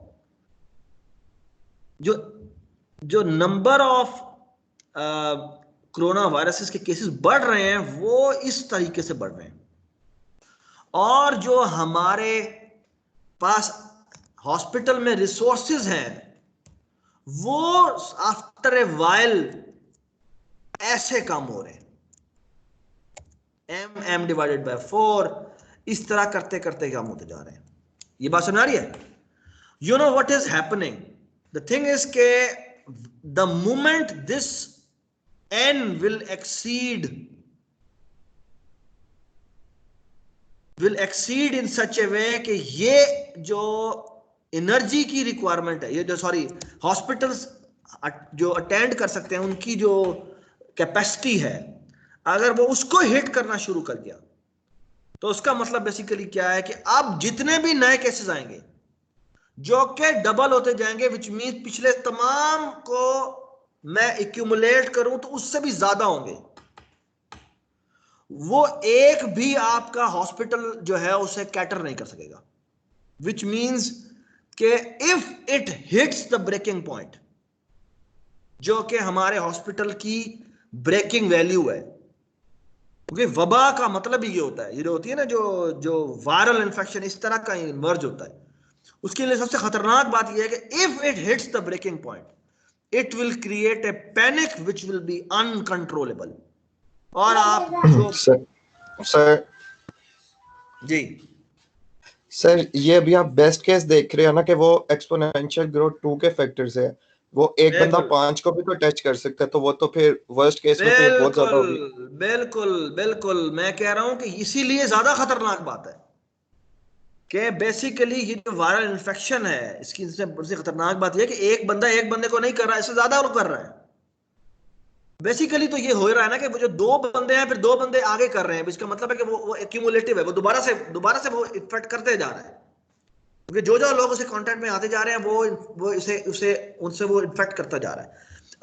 जो नंबर ऑफ कोरोना वायरसेस के केसेस बढ़ रहे हैं वो इस तरीके से बढ़ रहे हैं, और जो हमारे पास हॉस्पिटल में रिसोर्सेज हैं वो आफ्टर ए वाइल ऐसे कम हो रहे हैं, m डिवाइडेड बाय 4, इस तरह करते करते कम होते जा रहे हैं। ये बात समझ आ रही है? You know what is happening, the thing is के the moment this n will exceed in such a way कि ये जो एनर्जी की रिक्वायरमेंट है, ये जो हॉस्पिटल्स जो अटेंड कर सकते हैं उनकी जो कैपेसिटी है, अगर वो उसको हिट करना शुरू कर दिया तो उसका मतलब बेसिकली क्या है कि अब जितने भी नए केसेस आएंगे जो कि डबल होते जाएंगे, विच मीन पिछले तमाम को मैं एक्यूमुलेट करूं तो उससे भी ज्यादा होंगे। वो एक भी आपका हॉस्पिटल जो है उसे कैटर नहीं कर सकेगा, विच मींस कि if it hits the breaking point, जो कि हमारे हॉस्पिटल की ब्रेकिंग वैल्यू है, क्योंकि वबा का मतलब ही ये होता है, ये जो होती है ना जो वायरल इन्फेक्शन इस तरह का इमर्ज होता है, उसके लिए सबसे खतरनाक बात यह है कि if it hits the breaking point it will create a panic which will be uncontrollable। और आप जो सर जी सर ये अभी आप बेस्ट केस देख रहे हो ना कि वो एक्सपोनेंशियल ग्रोथ 2 के फैक्टर्स है, वो एक बंदा 5 को भी तो टच कर सकता है, तो वो तो फिर वर्स्ट केस में तो बहुत ज्यादा होगी। बिल्कुल बिल्कुल, मैं कह रहा हूं कि इसीलिए ज्यादा खतरनाक बात है कि बेसिकली ये जो वायरल इन्फेक्शन है, इसकी सबसे खतरनाक बात यह है कि एक बंदा एक बंदे को नहीं कर रहा है, इससे ज्यादा और कर रहा है। बेसिकली तो ये हो रहा है ना कि वो जो 2 बंदे हैं फिर 2 बंदे आगे कर रहे हैं, इसका मतलब है कि वो एक्यूमुलेटिव है, वो दोबारा से वो इफेक्ट करते जा रहा है, क्योंकि जो लोग उसे कांटेक्ट में आते जा रहे हैं वो उनसे वो इन्फेक्ट करता जा रहा है।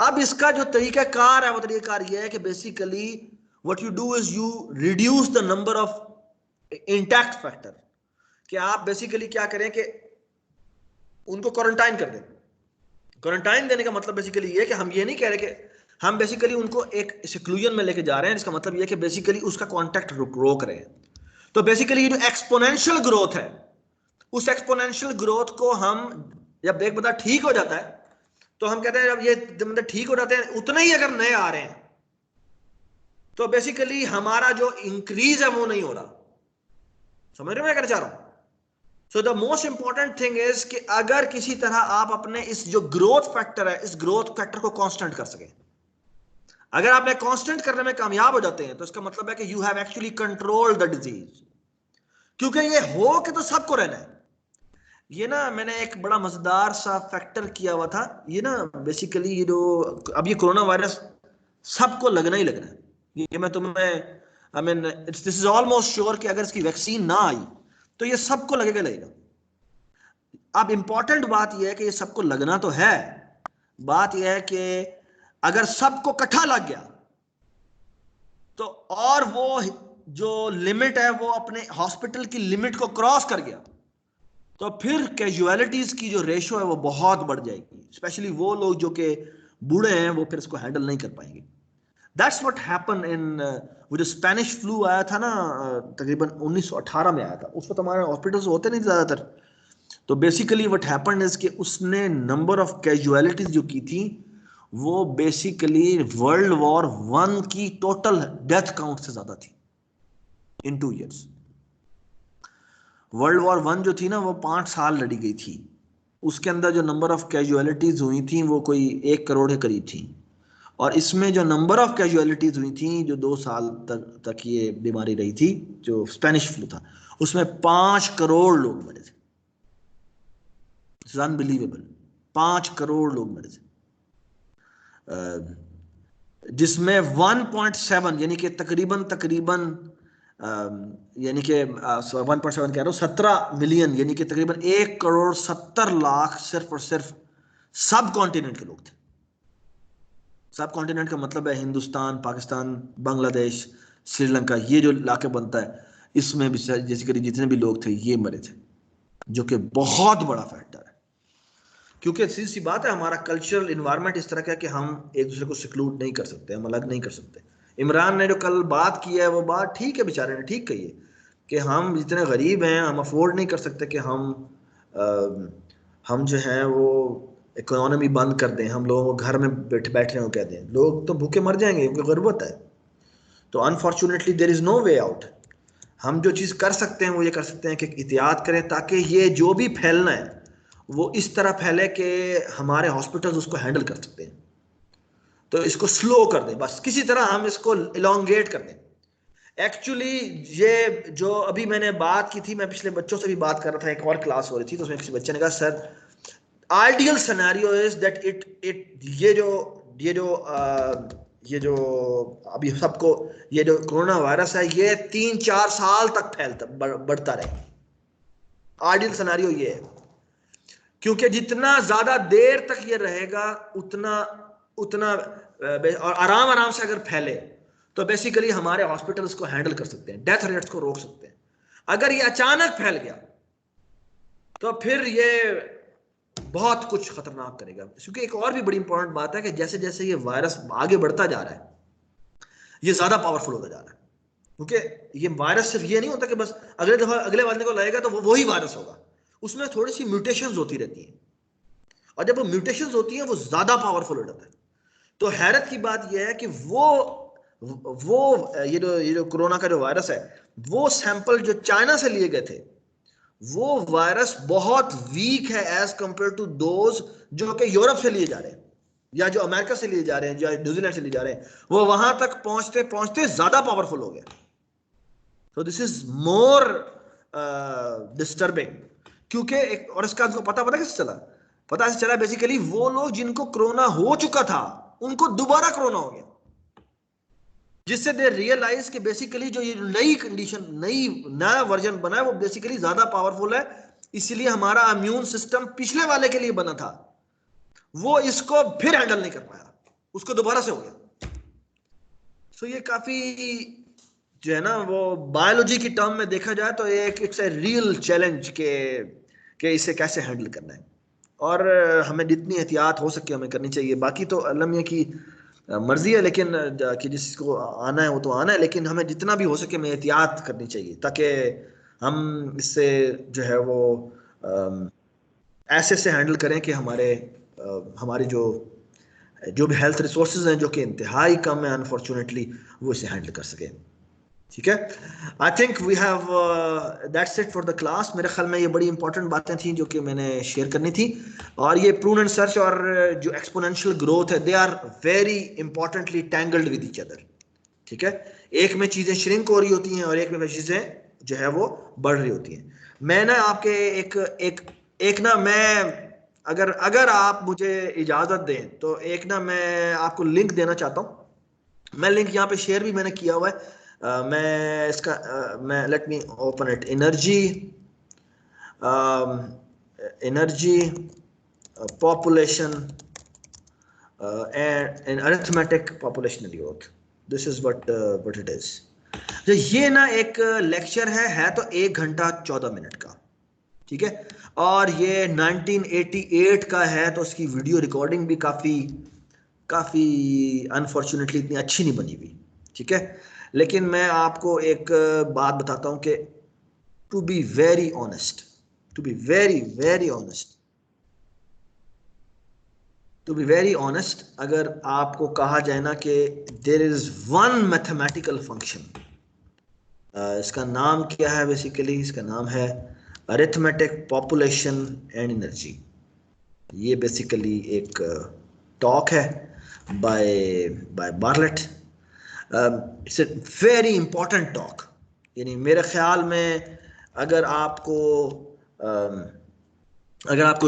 अब इसका जो तरीकाकार है वो तरीकाकार ये है कि basically what you do is you reduce the number of intact factor, कि आप बेसिकली क्या करें कि उनको क्वारंटाइन कर दें। क्वारंटाइन देने का मतलब बेसिकली ये कि हम ये नहीं कह रहे कि हम बेसिकली उनको एक सिक्लूजन में लेके जा रहे हैं, इसका मतलब ये कि बेसिकली उसका कांटेक्ट रोक रहे हैं। तो बेसिकली ये जो एक्सपोनेंशियल ग्रोथ है, उस एक्सपोनेंशियल ग्रोथ को हम जब एक बंदा ठीक हो जाता है तो हम कहते हैं जब बंदे ठीक हो जाते हैं उतने ही अगर नए आ रहे हैं तो बेसिकली हमारा जो इंक्रीज है वो नहीं हो रहा। समझ रहे हो मैं कहना चाह रहा हूं? So the most important thing is कि अगर किसी तरह आप अपने इस जो ग्रोथ फैक्टर है, इस ग्रोथ फैक्टर को कांस्टेंट कर सके, अगर आप कांस्टेंट करने में कामयाब हो जाते हैं तो इसका मतलब है कि you have actually controlled the disease, क्योंकि ये हो कि तो सबको रहना है। ये ना मैंने एक बड़ा मजेदार सा फैक्टर किया हुआ था, ये ना बेसिकली ये जो अब ये कोरोना वायरस सबको लगना ही लगना है, ये मैं तुम्हें I mean this is almost sure कि अगर इसकी वैक्सीन ना आई तो ये सबको लगेगा। अब इंपॉर्टेंट बात यह है कि ये सबको लगना तो है, बात यह है कि अगर सबको इकट्ठा लग गया तो और वो जो लिमिट है वो अपने हॉस्पिटल की लिमिट को क्रॉस कर गया तो फिर कैजुअलिटीज की जो रेशो है वो बहुत बढ़ जाएगी, स्पेशली वो लोग जो कि बूढ़े हैं वो फिर इसको हैंडल नहीं कर पाएंगे। दैट्स व्हाट हैपन इन वो जो स्पेनिश फ्लू आया था ना तकरीबन 1918 में आया था, उस वक्त हमारे हॉस्पिटल्स होते नहीं ज्यादातर, तो बेसिकली व्हाट हैपेंड इज कि उसने नंबर ऑफ कैजुअलिटीज जो की थी वो बेसिकली वर्ल्ड वॉर 1 की टोटल डेथ काउंट से ज्यादा थी इन 2 years। वर्ल्ड वॉर 1 जो थी ना वो 5 साल लड़ी गई थी, उसके अंदर जो नंबर ऑफ कैजुअलिटीज हुई थी वो कोई 1 करोड़ के करीब थी, और इसमें जो नंबर ऑफ कैजुअलिटीज हुई थी जो 2 साल तक ये बीमारी रही थी जो स्पेनिश फ्लू था, उसमें 5 करोड़ लोग मरे थे। इट्स अनबिलीवेबल, 5 करोड़ लोग मरे थे, जिसमें 1.7 यानी कि तकरीबन यानी कि 1.7 कह रहा हूँ, 17 मिलियन यानी कि तकरीबन 1,70,00,000 सिर्फ और सिर्फ सब कॉन्टिनेंट के लोग थे। सब कॉन्टिनेंट का मतलब है हिंदुस्तान, पाकिस्तान, बांग्लादेश, श्रीलंका, ये जो इलाके बनता है इसमें भी बेसिकली जितने भी लोग थे ये मरे थे, जो कि बहुत बड़ा फैक्टर है। क्योंकि सीधी सी बात है, हमारा कल्चरल इन्वायरमेंट इस तरह का है कि हम एक दूसरे को सिक्लूड नहीं कर सकते, हम अलग नहीं कर सकते। इमरान ने जो कल बात की है वो बात ठीक है, बेचारे ने ठीक कही है कि हम जितने गरीब हैं हम अफोर्ड नहीं कर सकते कि हम जो है वो इकोनॉमी बंद कर दें, हम लोगों को घर में बैठने को कह दें। लोग तो भूखे मर जाएंगे क्योंकि गुर्बत है। तो unfortunately there is no way out. हम जो चीज़ कर सकते हैं वो ये कर सकते हैं कि एहतियात करें ताकि ये जो भी फैलना है वो इस तरह फैले कि हमारे हॉस्पिटल्स उसको हैंडल कर सकते हैं। तो इसको स्लो कर दें, बस किसी तरह हम इसको इलोंगेट कर दें। एक्चुअली ये जो अभी मैंने बात की थी, मैं पिछले बच्चों से भी बात कर रहा था, एक और क्लास हो रही थी, तो उसमें किसी बच्चे ने कहा sir ideal scenario is that ये जो अभी सबको ये जो कोरोना वायरस है ये 3-4 साल तक फैलता बढ़ता रहे। आइडियल सिनेरियो ये है, क्योंकि जितना ज्यादा देर तक ये रहेगा उतना और आराम से अगर फैले तो बेसिकली हमारे हॉस्पिटल्स को हैंडल कर सकते हैं, डेथ रेट्स को रोक सकते हैं। अगर ये अचानक फैल गया तो फिर ये बहुत कुछ खतरनाक करेगा। क्योंकि एक और भी बड़ी इंपॉर्टेंट बात है कि जैसे जैसे ये वायरस आगे बढ़ता जा रहा है ये ज्यादा पावरफुल होता जा रहा है, क्योंकि ये वायरस सिर्फ ये नहीं होता कि बस अगले दफा अगले बंदे को लगेगा तो वो वही वायरस होगा, उसमें थोड़ी सी म्यूटेशंस होती रहती हैं, और जब वो म्यूटेशंस होती हैं वो ज्यादा पावरफुल हो जाता है। तो हैरत की बात यह है कि ये जो कोरोना का जो वायरस है वो सैंपल जो चाइना से लिए गए थे वो वायरस बहुत वीक है एज कंपेयर टू दोज जो कि यूरोप से लिए जा रहे हैं या जो अमेरिका से लिए जा रहे हैं या न्यूजीलैंड से लिए जा रहे हैं। वो वहां तक पहुंचते पहुंचते ज्यादा पावरफुल हो गया। तो दिस इज मोर डिस्टर्बिंग, क्योंकि और इसका पता कैसे चला? पता ऐसे चला बेसिकली वो लोग जिनको कोरोना हो चुका था उनको दोबारा कोरोना हो गया, जिससे दे रियलाइज कि बेसिकली जो ये नई कंडीशन नया वर्जन बना है वो बेसिकली ज्यादा पावरफुल है, इसलिए हमारा इम्यून सिस्टम पिछले वाले के लिए बना था वो इसको फिर हैंडल नहीं कर पाया, उसको दोबारा से हो गया। सो ये काफी जो है ना वो बायोलॉजी की टर्म में देखा जाए तो इट्स ए रियल चैलेंज के इसे कैसे हैंडल करना है, और हमें जितनी एहतियात हो सके हमें करनी चाहिए। बाकी तो अल्लाह मियां की मर्जी है, लेकिन कि जिसको आना है वो तो आना है, लेकिन हमें जितना भी हो सके हमें एहतियात करनी चाहिए ताकि हम इससे जो है वो ऐसे से हैंडल करें कि हमारे जो भी हेल्थ रिसोर्सेज हैं जो कि इंतहाई कम है अनफॉर्चुनेटली, वो इसे हैंडल कर सके। ठीक है, I think we have that's it for the class. मेरे ख्याल में ये बड़ी इंपॉर्टेंट बातें थी जो कि मैंने शेयर करनी थी, और ये प्रून एंड सर्च और जो एक्सपोनेंशियल ग्रोथ है they are very importantly tangled with each other. ठीक है, एक में चीजें श्रिंक हो रही होती हैं और एक में चीजें जो है वो बढ़ रही होती हैं। मैं ना आपके एक ना मैं अगर आप मुझे इजाजत दें तो एक ना मैं आपको लिंक देना चाहता हूँ। मैं लिंक यहाँ पे शेयर भी मैंने किया हुआ है। मैं इसका मैं let me open it. Energy population and arithmetic population growth, this is what it is. तो ये ना एक लेक्चर है तो 1 घंटा 14 मिनट का। ठीक है, और ये 1988 का है, तो उसकी वीडियो रिकॉर्डिंग भी काफी अनफॉर्चुनेटली इतनी अच्छी नहीं बनी हुई। ठीक है, लेकिन मैं आपको एक बात बताता हूं कि टू बी वेरी ऑनेस्ट, अगर आपको कहा जाए ना कि there is one mathematical function, इसका नाम क्या है बेसिकली? इसका नाम है अरिथमेटिक पॉपुलेशन एंड एनर्जी। ये बेसिकली एक टॉक है by Bartlett. It's a very important talk. यानी मेरे ख्याल में अगर आपको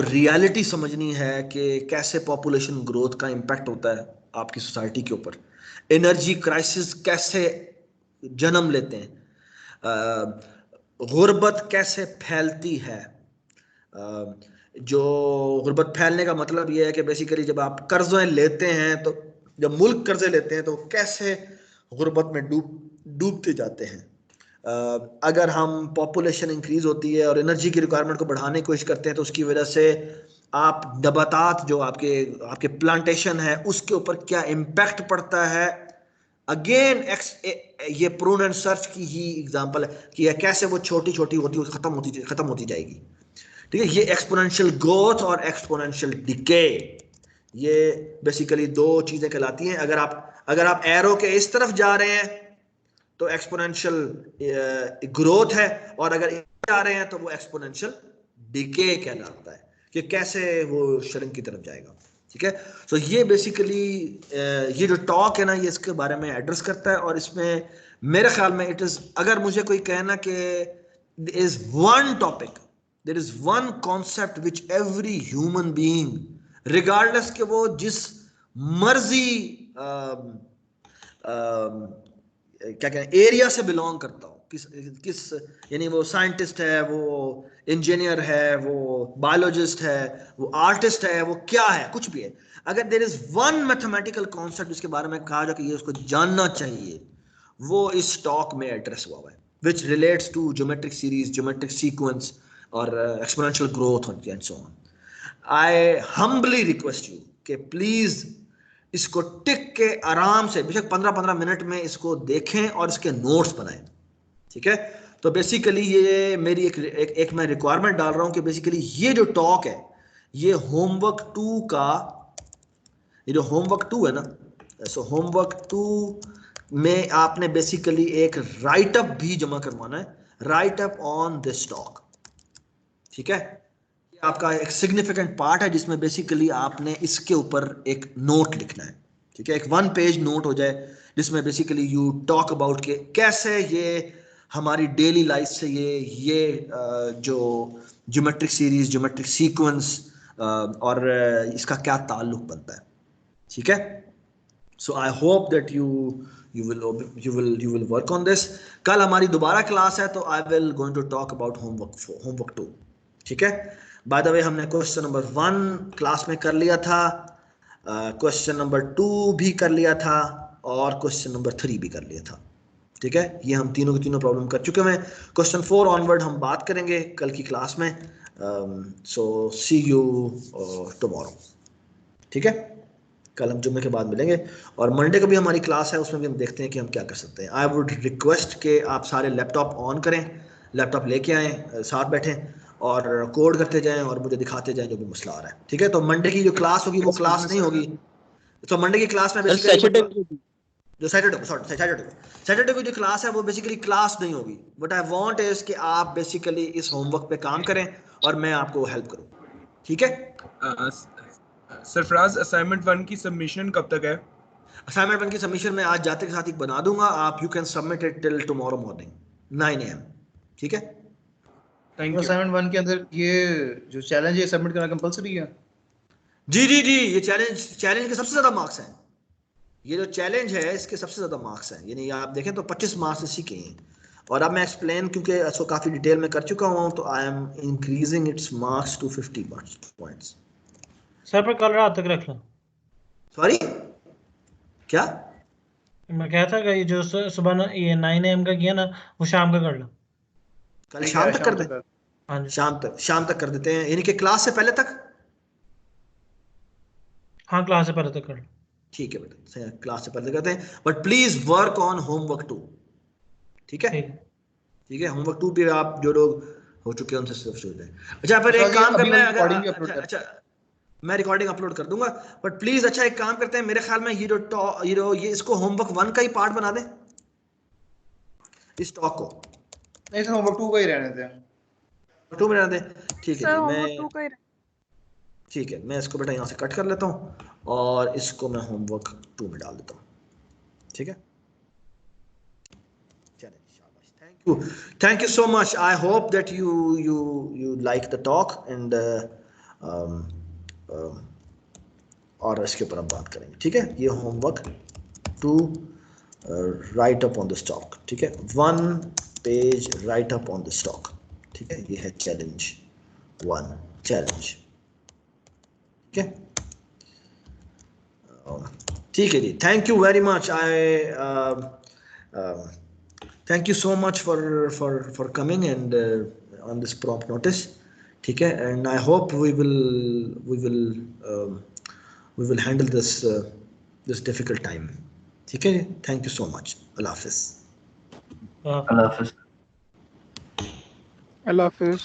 रियलिटी समझनी है कि कैसे पॉपुलेशन ग्रोथ का इम्पैक्ट होता है आपकी सोसाइटी के ऊपर, एनर्जी क्राइसिस कैसे जन्म लेते हैं, गुर्बत कैसे फैलती है। जो गुर्बत फैलने का मतलब ये है कि बेसिकली जब आप कर्जे लेते हैं तो जब मुल्क कर्जे लेते हैं तो कैसे गुर्बत में डूबते जाते हैं। अगर हम पॉपुलेशन इंक्रीज होती है और एनर्जी की रिक्वायरमेंट को बढ़ाने की कोशिश करते हैं तो उसकी वजह से आप नबातात जो आपके प्लांटेशन है उसके ऊपर क्या इम्पैक्ट पड़ता है। अगेन ये प्रून एंड सर्च की ही एग्जांपल है कि कैसे वो छोटी छोटी होती खत्म होती जाएगी। ठीक है, ये एक्सपोनेंशियल ग्रोथ और एक्सपोनेंशियल डिके, ये बेसिकली दो चीजें कहलाती हैं। अगर आप एरो के इस तरफ जा रहे हैं तो एक्सपोनेंशियल ग्रोथ है, और अगर जा रहे हैं तो वो एक्सपोनेंशियल डिके कहलाता है कि कैसे वो शरिंक की तरफ जाएगा। ठीक है, सो ये बेसिकली ये जो टॉक है ना ये इसके बारे में एड्रेस करता है। और इसमें मेरे ख्याल में इट इज, अगर मुझे कोई कहना कि there is one topic, there is one concept which every human being regardless के वो जिस मर्जी क्या कहते हैं एरिया से बिलोंग करता हो, किस यानी वो साइंटिस्ट है, वो इंजीनियर है, वो बायोलॉजिस्ट है, वो आर्टिस्ट है, वो क्या है, कुछ भी है, अगर there is one mathematical concept जिसके बारे में कहा जाए कि ये उसको जानना चाहिए, वो इस टॉक में एड्रेस हुआ है, which relates to geometric series, geometric sequence और exponential growth and so on. I humbly request you कि प्लीज इसको टिक के आराम से बेशक 15-15 मिनट में इसको देखें और इसके नोट्स बनाएं। ठीक है, तो बेसिकली ये मेरी एक मैं रिक्वायरमेंट डाल रहा हूं कि बेसिकली ये जो टॉक है ये होमवर्क 2 का, ये जो होमवर्क 2 है ना, सो होमवर्क 2 में आपने बेसिकली एक राइट अप भी जमा करवाना है, right up on this talk. ठीक है, आपका एक सिग्निफिकेंट पार्ट है जिसमें बेसिकली आपने इसके ऊपर एक नोट लिखना है। ठीक है, एक 1 पेज नोट हो जाए जिसमें बेसिकली यू टॉक अबाउट के कैसे ये हमारी डेली लाइफ से ये जो ज्योमेट्रिक सीरीज, ज्योमेट्रिक सीक्वेंस और इसका क्या ताल्लुक बनता है। ठीक है, so I hope that you will work on this. कल हमारी दोबारा क्लास है तो I will going to talk about homework 2। ठीक है, बाय द वे हमने क्वेश्चन नंबर 1 क्लास में कर लिया था, क्वेश्चन नंबर 2 भी कर लिया था और क्वेश्चन नंबर 3 भी कर लिया था। ठीक है, ये हम तीनों की तीनों प्रॉब्लम कर चुके हैं। क्वेश्चन 4 ऑनवर्ड हम बात करेंगे कल की क्लास में। सो सी यू टुमारो। ठीक है, कल हम जुम्मे के बाद मिलेंगे और मंडे को भी हमारी क्लास है, उसमें भी हम देखते हैं कि हम क्या कर सकते हैं। आई वुड रिक्वेस्ट कि आप सारे लैपटॉप ऑन करें, लैपटॉप लेके आएँ, साथ बैठें और कोड करते जाएं और मुझे दिखाते जाएं जो भी मसला आ रहा है। ठीक है, तो मंडे की जो क्लास होगी वो क्लास नहीं होगी। तो मंडे की क्लास में जो सैटरडे को जो क्लास है वो बेसिकली क्लास नहीं होगी। बट आई वांट इज कि आप बेसिकली इस होमवर्क पे काम करें और मैं आपको हेल्प करूं। ठीक है सरफराज, असाइनमेंट 1 की सबमिशन कब तक है? असाइनमेंट 1 की सबमिशन मैं आज जाते के साथ ही बना दूंगा। आप you can submit it till tomorrow morning 9 AM। ठीक है, थैंक यू। असाइनमेंट 1 के अंदर ये जो चैलेंज है सबमिट करना कंपलसरी है? जी, ये चैलेंज के सबसे ज्यादा मार्क्स हैं। ये जो चैलेंज है इसके सबसे ज्यादा मार्क्स हैं, यानी आप देखें तो 25 मार्क्स इसी के हैं। और अब मैं एक्सप्लेन क्योंकि इसको काफी डिटेल में कर चुका हूं तो I am increasing its marks to 50 points. सर पर कल रात तक रख लो। सॉरी क्या? मैं कहता कि ये जो सुबह ये 9 AM का किया ना वो शाम का कर लो। कल शाम तक कर दे? हाँ, शाम तक कर देते हैं, यानी कि क्लास से पहले तक। हाँ, क्लास से पहले तक कर लो। ठीक है बेटा, क्लास से पहले करते हैं, but please work on homework 2। ठीक है, होमवर्क 2 भी आप जो लोग हो चुके हैं उनसे सिर्फ शुरू करें। अच्छा, फिर एक काम करना है, अगर अच्छा मैं रिकॉर्डिंग अपलोड कर दूंगा, बट प्लीज अच्छा एक काम करते हैं, मेरे ख्याल में ये इसको होमवर्क 1 का ही पार्ट बना दें, इस टॉक को। नहीं सर, होमवर्क 2 का ही रहने दें। 2 में रहने दें, ठीक है। ठीक है, मैं इसको बेटा यहाँ से कट कर लेता हूँ और इसको मैं होमवर्क 2 में डाल देता हूँ। ठीक है, thank you so much. I hope that you like the talk and और इसके ऊपर हम बात करेंगे। ठीक है, ये homework 2 right up on this talk. ठीक है, 1 page right up on the stock. ठीक है, ये है चैलेंज 1 चैलेंज। ठीक है, ठीक है जी, thank you very much. Thank you so much for coming and on this prompt notice. ठीक है, and I hope we will handle this difficult time. ठीक है, थैंक यू सो मच। अल्लाह हाफिज। हाँ। अल्लाह हाफिज।